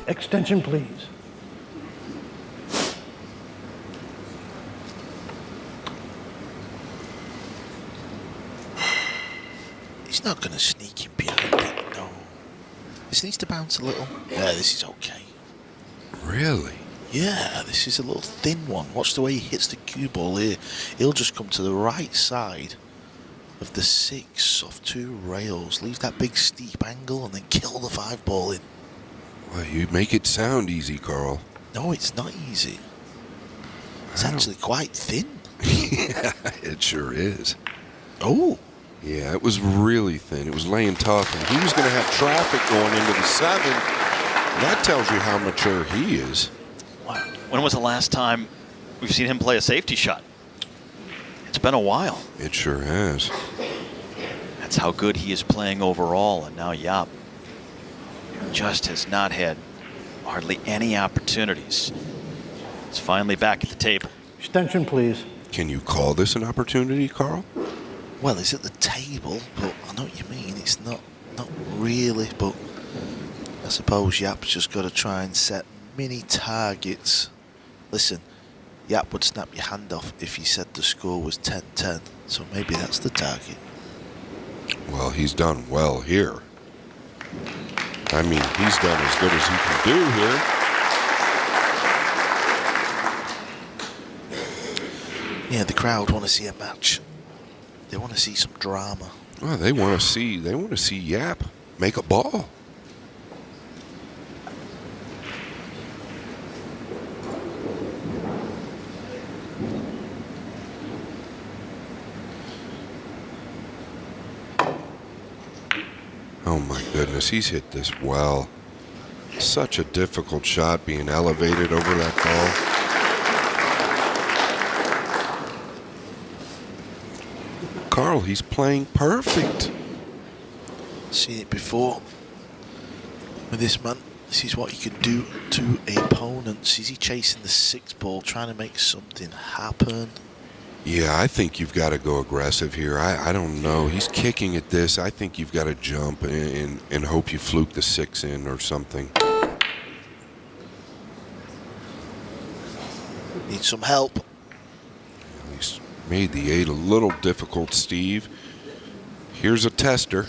Extension, please. He's not going to sneak in behind it, no. This needs to bounce a little. Yeah, this is okay. Really? Yeah, this is a little thin one. Watch the way he hits the cue ball here. He'll just come to the right side of the 6 off 2 rails. Leave that big steep angle and then kill the 5 ball in. Well, you make it sound easy, Carl. No, it's not easy. It's actually quite thin. Yeah, it sure is. Oh. Yeah, it was really thin. It was laying tough, and he was going to have traffic going into the 7. That tells you how mature he is. Wow. When was the last time we've seen him play a safety shot? It's been a while. It sure has. That's how good he is playing overall, and now Yapp just has not had hardly any opportunities. He's finally back at the table. Extension, please. Can you call this an opportunity, Carl? Well, it's at the table, but I know what you mean. It's not really, but I suppose Yap's just got to try and set mini targets. Listen, Yap would snap your hand off if he said the score was 10-10, so maybe that's the target. Well, he's done well here. I mean, he's done as good as he can do here. Yeah, the crowd want to see a match. They want to see some drama. Well, they want to see Yap make a ball. Oh my goodness, he's hit this well. Such a difficult shot being elevated over that ball. Carl, he's playing perfect. Seen it before with this man. This is what you can do to opponents. Is he chasing the 6 ball, trying to make something happen? Yeah, I think you've got to go aggressive here. I don't know. He's kicking at this. I think you've got to jump and hope you fluke the 6 in or something. Need some help. He's made the 8 a little difficult, Steve. Here's a tester.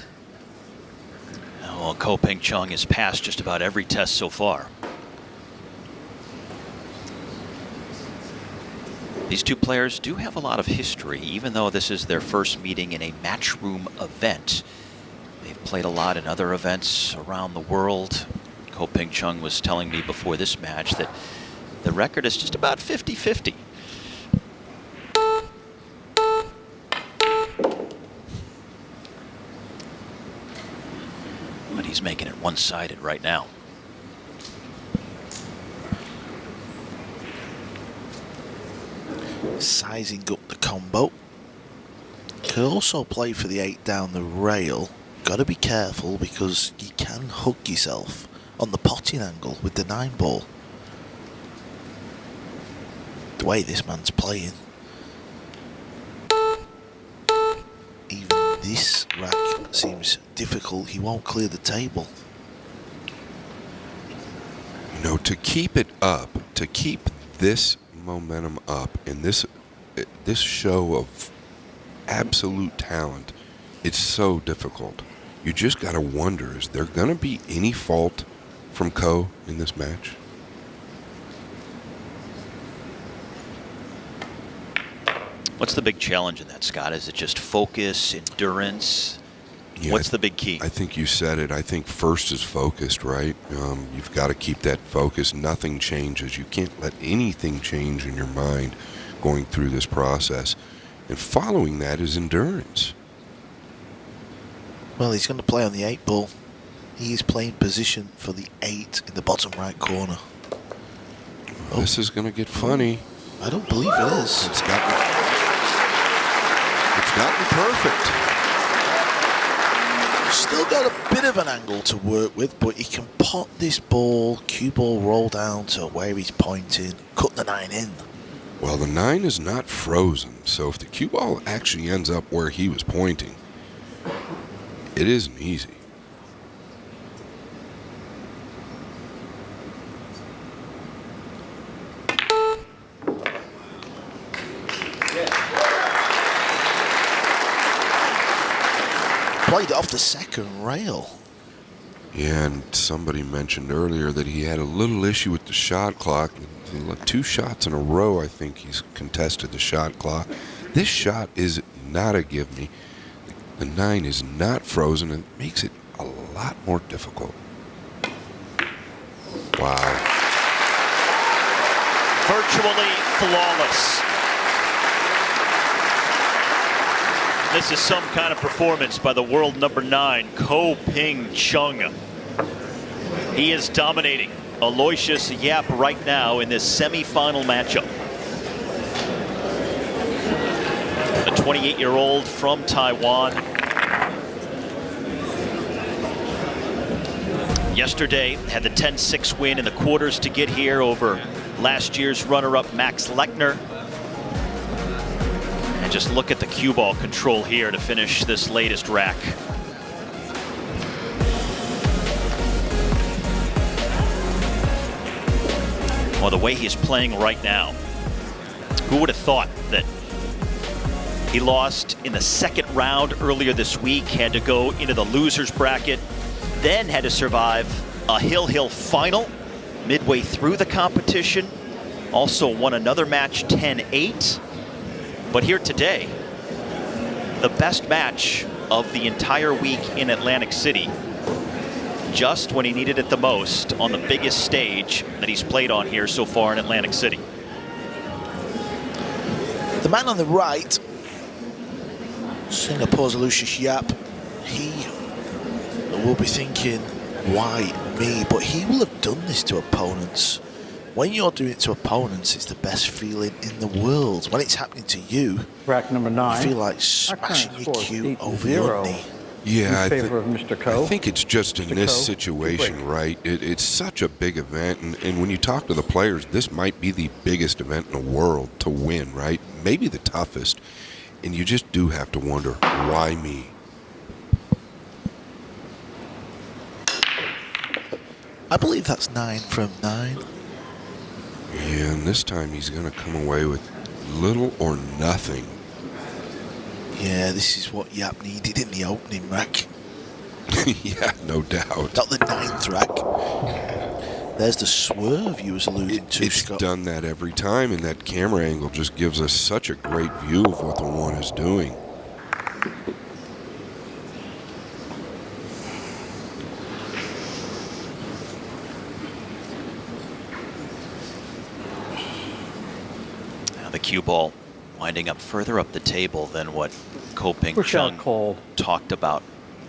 Well, Ko Ping Chung has passed just about every test so far. These two players do have a lot of history, even though this is their first meeting in a matchroom event. They've played a lot in other events around the world. Ko Pin Chung was telling me before this match that the record is just about 50-50. But he's making it one-sided right now. Sizing up the combo. Could also play for the 8 down the rail. Got to be careful because you can hug yourself on the potting angle with the 9 ball. The way this man's playing. Even this rack seems difficult. He won't clear the table. You know, to keep it up, to keep this momentum up in this show of absolute talent, it's so difficult. You just got to wonder, is there going to be any fault from Ko in this match? What's the big challenge in that, Scott? Is it just focus, endurance? Yeah, What's the big key? I think you said it. I think first is focused, right? You've got to keep that focus. Nothing changes. You can't let anything change in your mind going through this process. And following that is endurance. Well, he's going to play on the 8 ball. He is playing position for the 8 in the bottom right corner. Oh. This is going to get funny. I don't believe it is. It's got me perfect. Still got a bit of an angle to work with, but he can pot this ball, cue ball roll down to where he's pointing, cut the 9 in. Well, the 9 is not frozen, so if the cue ball actually ends up where he was pointing, it isn't easy. Played it off the second rail. Yeah, and somebody mentioned earlier that he had a little issue with the shot clock. 2 shots in a row, I think he's contested the shot clock. This shot is not a give me. The 9 is not frozen, and it makes it a lot more difficult. Wow. Virtually flawless. This is some kind of performance by the world number 9, Ko Pin Chung. He is dominating Aloysius Yapp right now in this semifinal matchup. The 28-year-old from Taiwan. Yesterday had the 10-6 win in the quarters to get here over last year's runner-up Max Lechner. And just look at the cue ball control here to finish this latest rack. Well, the way he's playing right now, who would have thought that he lost in the second round earlier this week, had to go into the loser's bracket, then had to survive a Hill final midway through the competition, also won another match 10-8. But here today, the best match of the entire week in Atlantic City, just when he needed it the most on the biggest stage that he's played on here so far in Atlantic City. The man on the right, Singapore's Aloysius Yapp, he will be thinking, why me? But he will have done this to opponents. When you're doing it to opponents, it's the best feeling in the world. When it's happening to you, Rack number 9. you feel like smashing your cue over your knee. Yeah, in favor of Mr. Ko. I think it's just in Mr. this Ko, situation, break. right? It's such a big event, and when you talk to the players, this might be the biggest event in the world to win, right? Maybe the toughest, and you just do have to wonder, why me? I believe that's 9 from 9. Yeah, and this time he's going to come away with little or nothing. Yeah, this is what Yapp needed in the opening rack. Yeah, no doubt. Not the 9th rack. There's the swerve you was alluding to, It's Scott. done that every time, and that camera angle just gives us such a great view of what the one is doing. Now the cue ball winding up further up the table than what Ko Ping Push out Chung called. talked about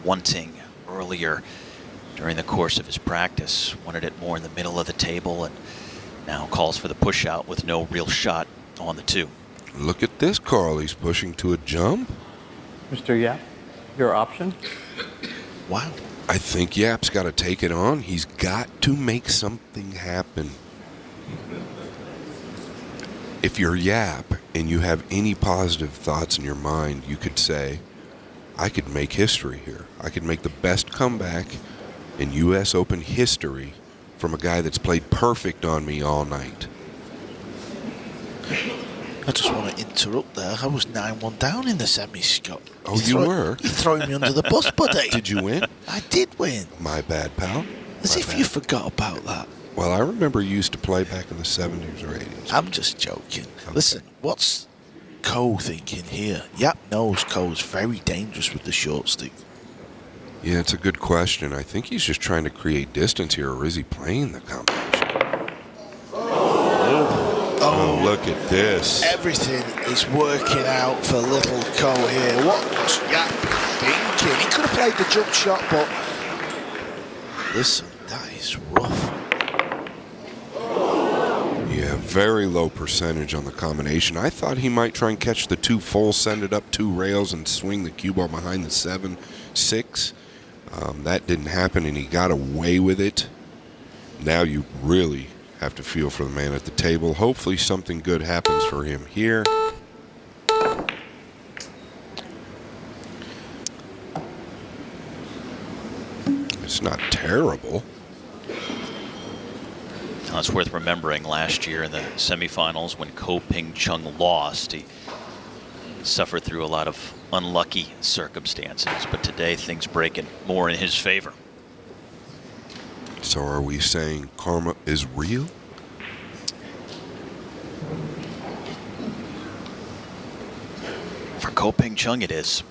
wanting earlier during the course of his practice. Wanted it more in the middle of the table, and now calls for the push out with no real shot on the 2. Look at this, Carl. He's pushing to a jump. Mr. Yap, your option? Wow. I think Yap's got to take it on. He's got to make something happen. If you're Yap and you have any positive thoughts in your mind, you could say, I could make history here. I could make the best comeback in U.S. Open history from a guy that's played perfect on me all night. I just want to interrupt there. I was 9-1 down in the semis, Scott. Oh, you were? You're throwing me under the bus, buddy. Did you win? I did win. My bad, pal. As My if bad. you forgot about that. Well, I remember you used to play back in the 70s or 80s. I'm just joking. Okay. Listen, what's Ko thinking here? Yap knows Ko's very dangerous with the short stick. Yeah, it's a good question. I think he's just trying to create distance here, or is he playing the combination? Oh, look at this. Everything is working out for little Ko here. What's Yap thinking? He could have played the jump shot, but listen, that is rough. Yeah, very low percentage on the combination. I thought he might try and catch the 2 full, send it up 2 rails, and swing the cue ball behind the 7-6. That didn't happen, and he got away with it. Now you really have to feel for the man at the table. Hopefully something good happens for him here. It's not terrible. Now, it's worth remembering last year in the semifinals when Ko Ping Chung lost, he suffered through a lot of unlucky circumstances, but today things breaking more in his favor. So are we saying karma is real? For Ko Ping Chung it is.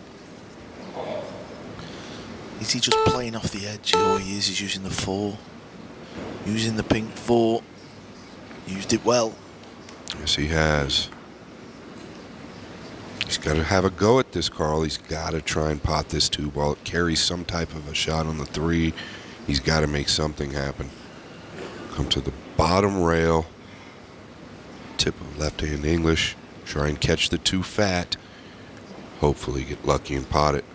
Is he just playing off the edge? Oh, he is. He's using the 4. Using the pink 4. Used it well. Yes, he has. He's got to have a go at this, Carl. He's got to try and pot this 2 ball. It carries some type of a shot on the 3. He's got to make something happen. Come to the bottom rail. Tip of left-hand English. Try and catch the 2 fat. Hopefully get lucky and pot it.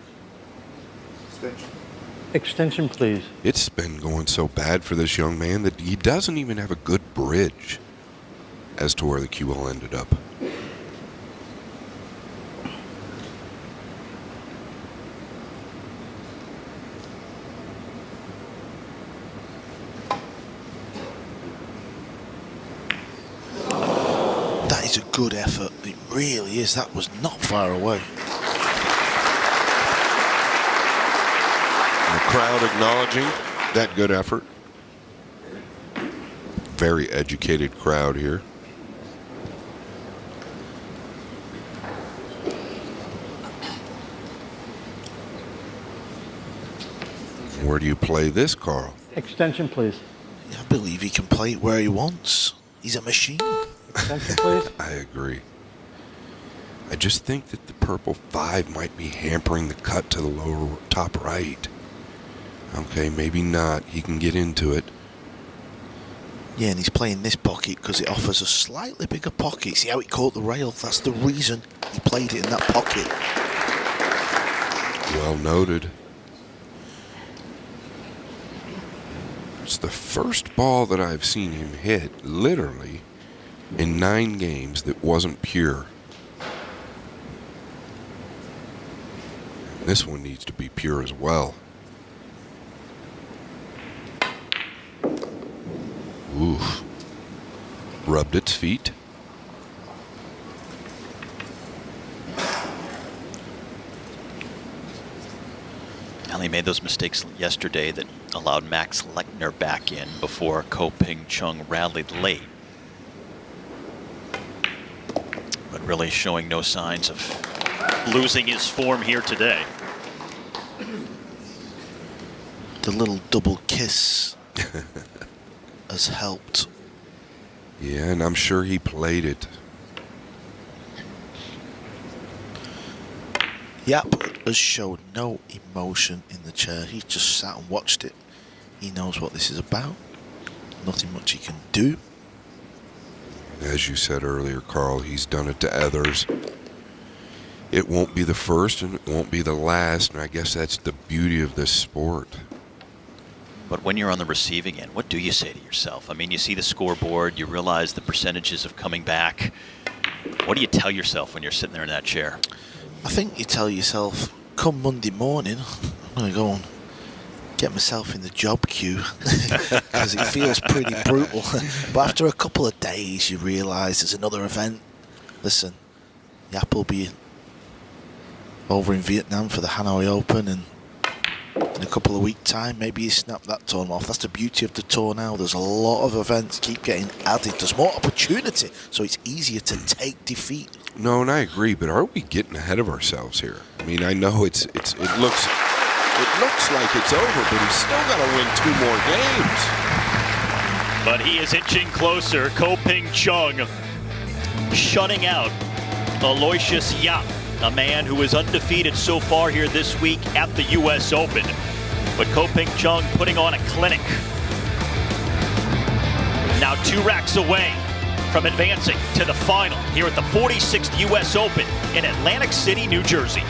Extension, please. It's been going so bad for this young man that he doesn't even have a good bridge as to where the cue ball ended up. That is a good effort. It really is. That was not far away. And the crowd acknowledging that good effort. Very educated crowd here. Where do you play this, Carl? Extension, please. I believe he can play it where he wants. He's a machine. Extension, please. I agree. I just think that the purple 5 might be hampering the cut to the lower top right. Okay, maybe not. He can get into it. Yeah, and he's playing this pocket because it offers a slightly bigger pocket. See how it caught the rail? That's the reason he played it in that pocket. Well noted. It's the first ball that I've seen him hit, literally, in 9 games that wasn't pure. This one needs to be pure as well. Oof. Rubbed its feet. Now Well, he made those mistakes yesterday that allowed Max Lechner back in before Ko Ping Chung rallied late. But really showing no signs of losing his form here today. The little double kiss has helped. Yeah, and I'm sure he played it. Yapp has showed no emotion in the chair. He just sat and watched it. He knows what this is about. Nothing much he can do. As you said earlier, Carl, he's done it to others. It won't be the first and it won't be the last, and I guess that's the beauty of this sport. But when you're on the receiving end, what do you say to yourself? I mean, you see the scoreboard, you realize the percentages of coming back. What do you tell yourself when you're sitting there in that chair? I think you tell yourself, come Monday morning, I'm going to go and get myself in the job queue because it feels pretty brutal. But after a couple of days, you realise there's another event. Listen, Yapp will be over in Vietnam for the Hanoi Open, and in a couple of weeks' time, maybe you snap that tour off. That's the beauty of the tour now. There's a lot of events keep getting added. There's more opportunity, so it's easier to take defeat. No, and I agree, but are we getting ahead of ourselves here? I mean, I know it looks like it's over, but he's still got to win 2 more games. But he is inching closer. Ko Ping Chung shutting out Aloysius Yapp, a man who is undefeated so far here this week at the U.S. Open. But Ko Ping Chung putting on a clinic. Now 2 racks away from advancing to the final here at the 46th U.S. Open in Atlantic City, New Jersey.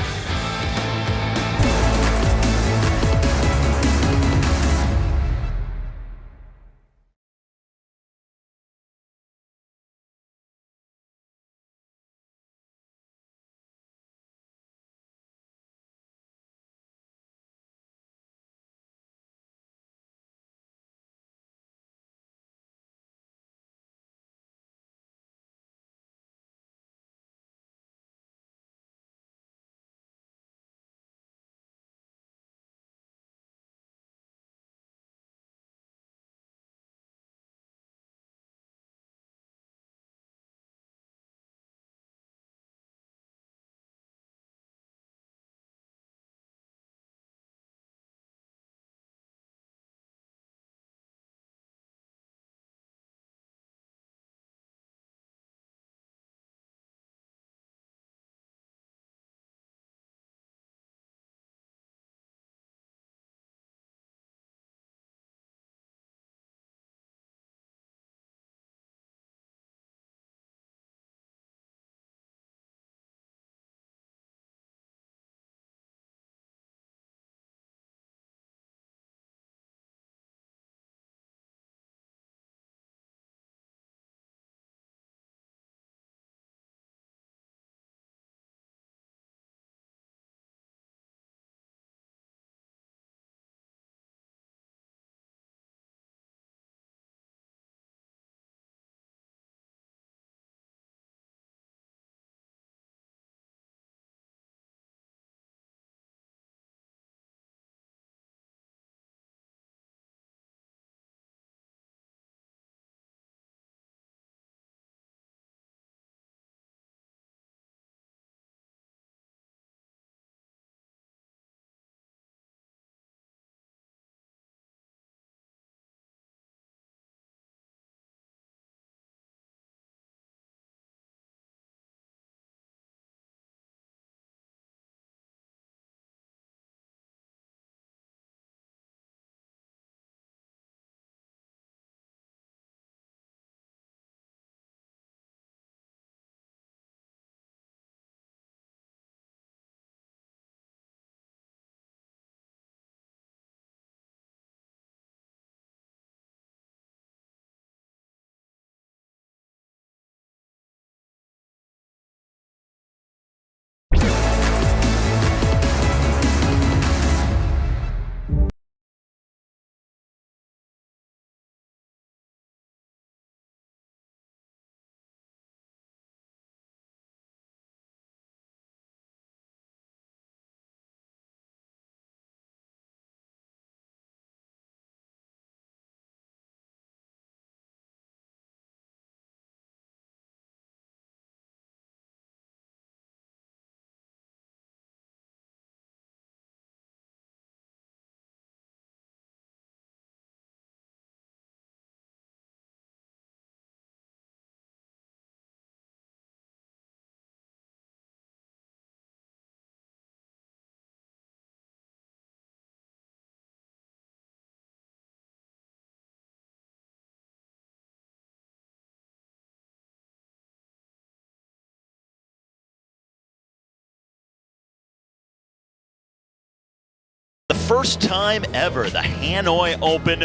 first time ever, the Hanoi Open,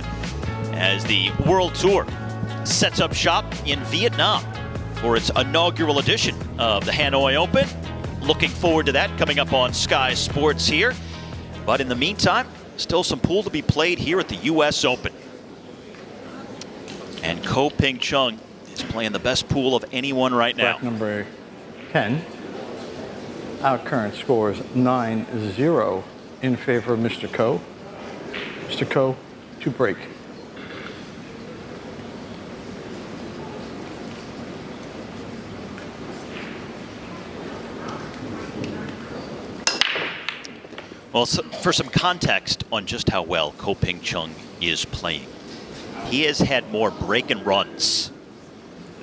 as the World Tour sets up shop in Vietnam for its inaugural edition of the Hanoi Open. Looking forward to that coming up on Sky Sports here. But in the meantime, still some pool to be played here at the U.S. Open. And Ko Ping Chung is playing the best pool of anyone right now. Bracket number 10. Our current score is 9-0 in favor of Mr. Ko. Mr. Ko to break. Well, so for some context on just how well Ko Ping Chung is playing, he has had more break and runs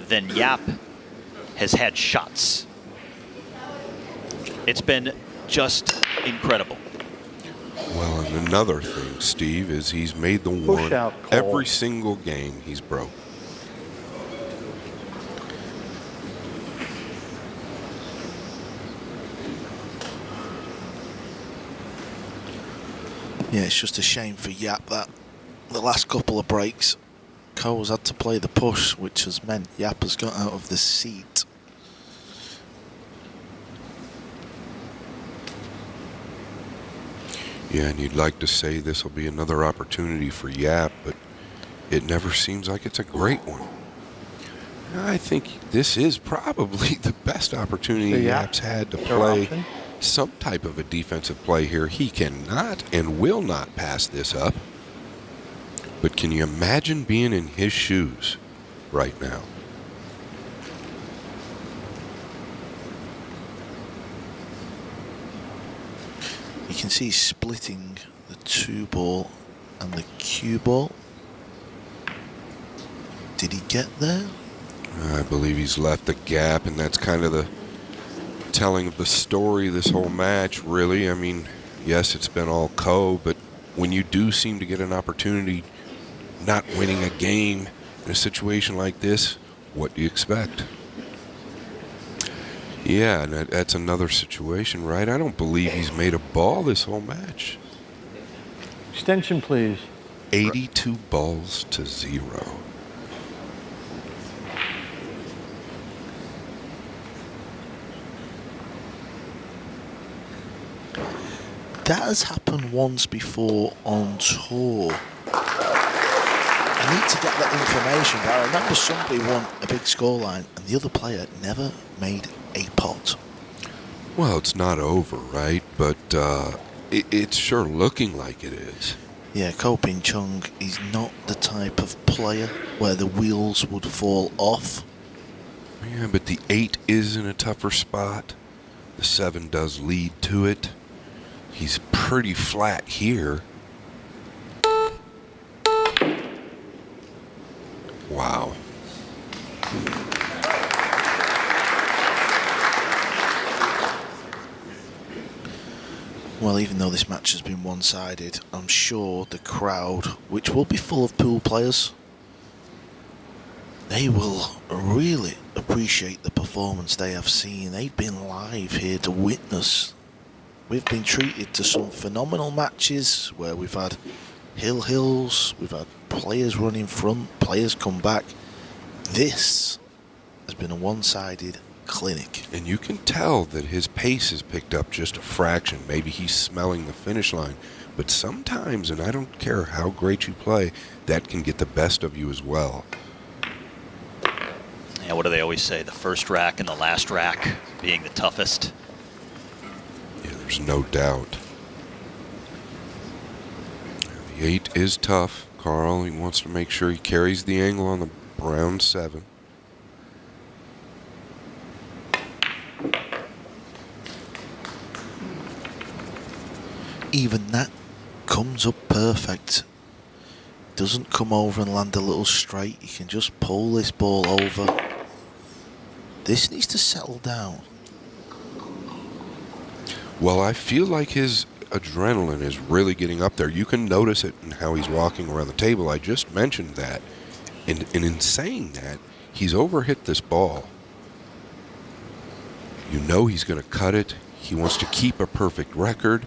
than Yapp has had shots. It's been just incredible. Well, and another thing, Steve, is he's made the Push one out call. every single game he's broke. Yeah, it's just a shame for Yapp that the last couple of breaks, Ko's had to play the push, which has meant Yapp has got out of the seat. Yeah, and you'd like to say this will be another opportunity for Yapp, but it never seems like it's a great one. I think this is probably the best opportunity Yapp's had to play some type of a defensive play here. He cannot and will not pass this up. But can you imagine being in his shoes right now? You can see splitting the 2 ball and the cue ball. Did he get there? I believe he's left a gap, and that's kind of the telling of the story this whole match, really. I mean, yes, it's been all Ko, but when you do seem to get an opportunity not winning a game in a situation like this, what do you expect? Yeah, and that's another situation, right? I don't believe he's made a ball this whole match. Extension, please. 82 balls to 0. That has happened once before on tour. I need to get that information, but I remember somebody won a big scoreline and the other player never made a pot. Well, it's not over, right? But it's sure looking like it is. Yeah, Ko Ping Chung is not the type of player where the wheels would fall off. Yeah, but the 8 is in a tougher spot. The 7 does lead to it. He's pretty flat here. Wow. Well, even though this match has been one-sided, I'm sure the crowd, which will be full of pool players, they will really appreciate the performance they have seen. They've been live here to witness. We've been treated to some phenomenal matches where we've had hills, we've had players run in front, players come back. This has been a one-sided clinic. And you can tell that his pace has picked up just a fraction. Maybe he's smelling the finish line. But sometimes, and I don't care how great you play, that can get the best of you as well. Yeah, what do they always say? The first rack and the last rack being the toughest. Yeah, there's no doubt. The 8 is tough. Carl, he wants to make sure he carries the angle on the brown 7. Even that comes up perfect. Doesn't come over and land a little straight. You can just pull this ball over. This needs to settle down. Well, I feel like his adrenaline is really getting up there. You can notice it in how he's walking around the table. I just mentioned that. And in saying that, he's overhit this ball. You know he's going to cut it. He wants to keep a perfect record.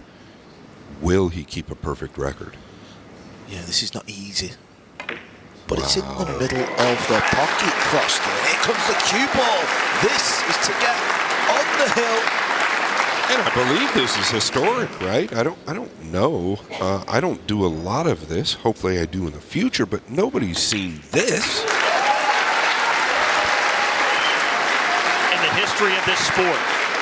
Will he keep a perfect record? Yeah, this is not easy. But it's in the middle of the pocket, Foster. Here comes the cue ball. This is to get on the hill. And I believe this is historic, right? I don't know. I don't do a lot of this. Hopefully I do in the future, but nobody's seen this. In the history of this sport,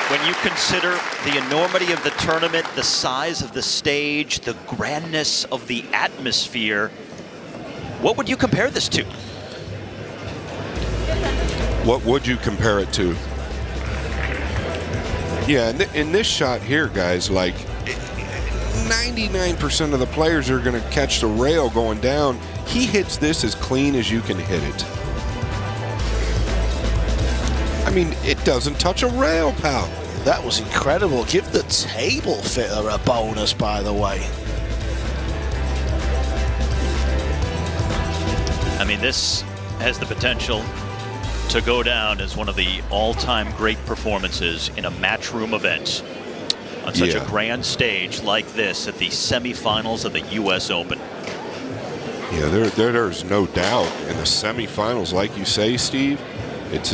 when you consider the enormity of the tournament, the size of the stage, the grandness of the atmosphere, what would you compare this to? What would you compare it to? Yeah, in this shot here, guys, like 99% of the players are going to catch the rail going down. He hits this as clean as you can hit it. I mean, it doesn't touch a rail, pal. That was incredible. Give the table fitter a bonus, by the way. I mean, this has the potential to go down as one of the all-time great performances in a matchroom event on such a grand stage like this at the semifinals of the U.S. Open. Yeah, there's no doubt in the semifinals, like you say, Steve. It's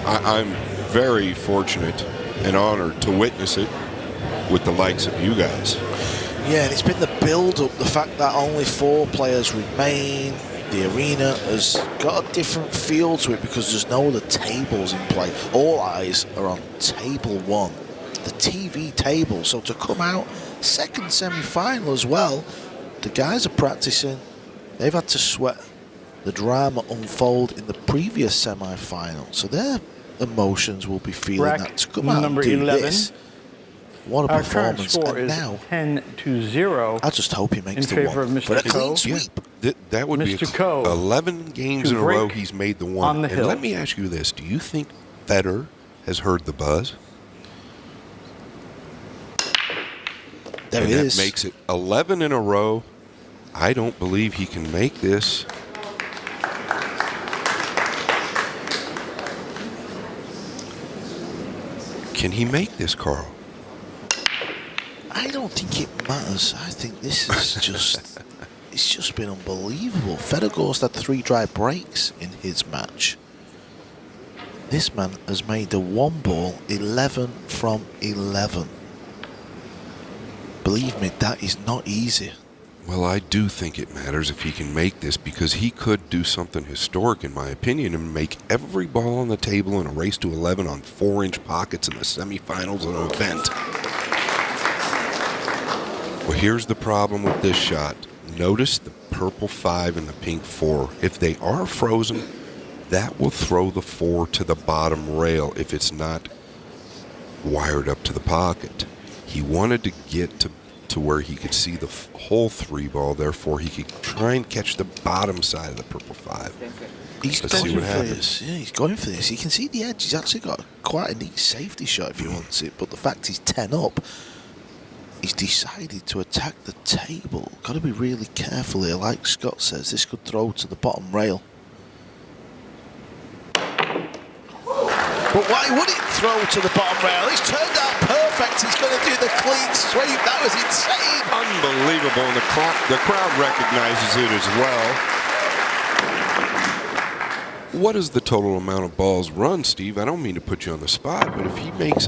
I'm very fortunate and honored to witness it with the likes of you guys. Yeah, and it's been the build-up, the fact that only 4 players remain. The arena has got a different feel to it because there's no other tables in play. All eyes are on table 1, the TV table. So to come out second semi-final as well, the guys are practicing. They've had to sweat the drama unfold in the previous semi-final. So their emotions will be feeling that to come out and do 11. This. What a Our current performance. score And is now 10-0. I just hope he makes in the favor one. of Mr. But a clean Coe. sweep. That would be Mr. Coe 11 games to in a row break he's made the one. on the And hill. let me ask you this. Do you think Federer has heard the buzz? There And it that is. makes it 11 in a row. I don't believe he can make this. Can he make this, Carl? I don't think it matters. I think this is just... it's just been unbelievable. Federer's had 3 dry breaks in his match. This man has made the one ball 11 from 11. Believe me, that is not easy. Well, I do think it matters if he can make this because he could do something historic, in my opinion, and make every ball on the table in a race to 11 on 4-inch pockets in the semifinals of an event. Well, here's the problem with this shot. Notice the purple 5 and the pink 4. If they are frozen, that will throw the 4 to the bottom rail if it's not wired up to the pocket. He wanted to get to where he could see the whole 3 ball, therefore he could try and catch the bottom side of the purple 5. Let's see what happens. Yeah, he's going for this. You can see the edge. He's actually got quite a neat safety shot if he wants it, but the fact he's 10 up, he's decided to attack the table. Got to be really careful here. Like Scott says, this could throw to the bottom rail. But why would it throw to the bottom rail? It's turned out perfect. He's going to do the clean sweep. That was insane. Unbelievable, and the crowd recognizes it as well. What is the total amount of balls run, Steve? I don't mean to put you on the spot, but if he makes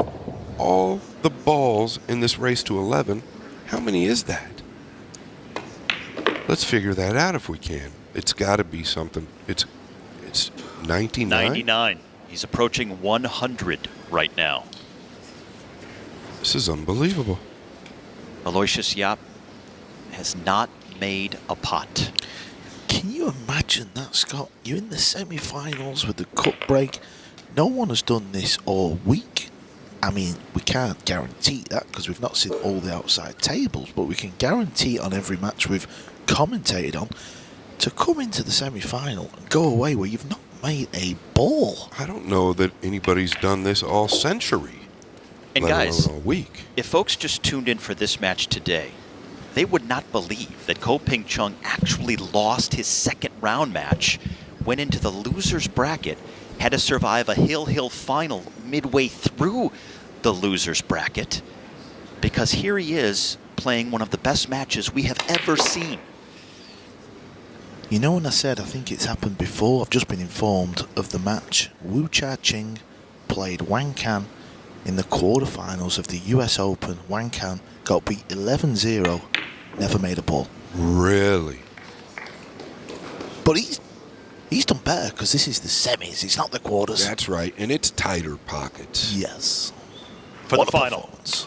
all the balls in this race to 11, how many is that? Let's figure that out if we can. It's got to be something. It's 99? 99. He's approaching 100 right now. This is unbelievable. Aloysius Yapp has not made a pot. Can you imagine that, Scott? You're in the semi-finals with the cup break. No one has done this all week. I mean, we can't guarantee that because we've not seen all the outside tables, but we can guarantee on every match we've commentated on to come into the semi-final and go away where you've not made a ball. I don't know that anybody's done this all century. And let guys, alone all week. if folks just tuned in for this match today, they would not believe that Ko Ping Chung actually lost his second round match, went into the loser's bracket, had to survive a hill final midway through the loser's bracket, because here he is playing one of the best matches we have ever seen. You know, when I said I think it's happened before, I've just been informed of the match. Wu Cha-Ching played Wang Can in the quarterfinals of the US Open. Wang Can got beat 11-0, never made a ball. Really? But he's done better because this is the semis, it's not the quarters. That's right, and it's tighter pockets. Yes. For What the a final. performance.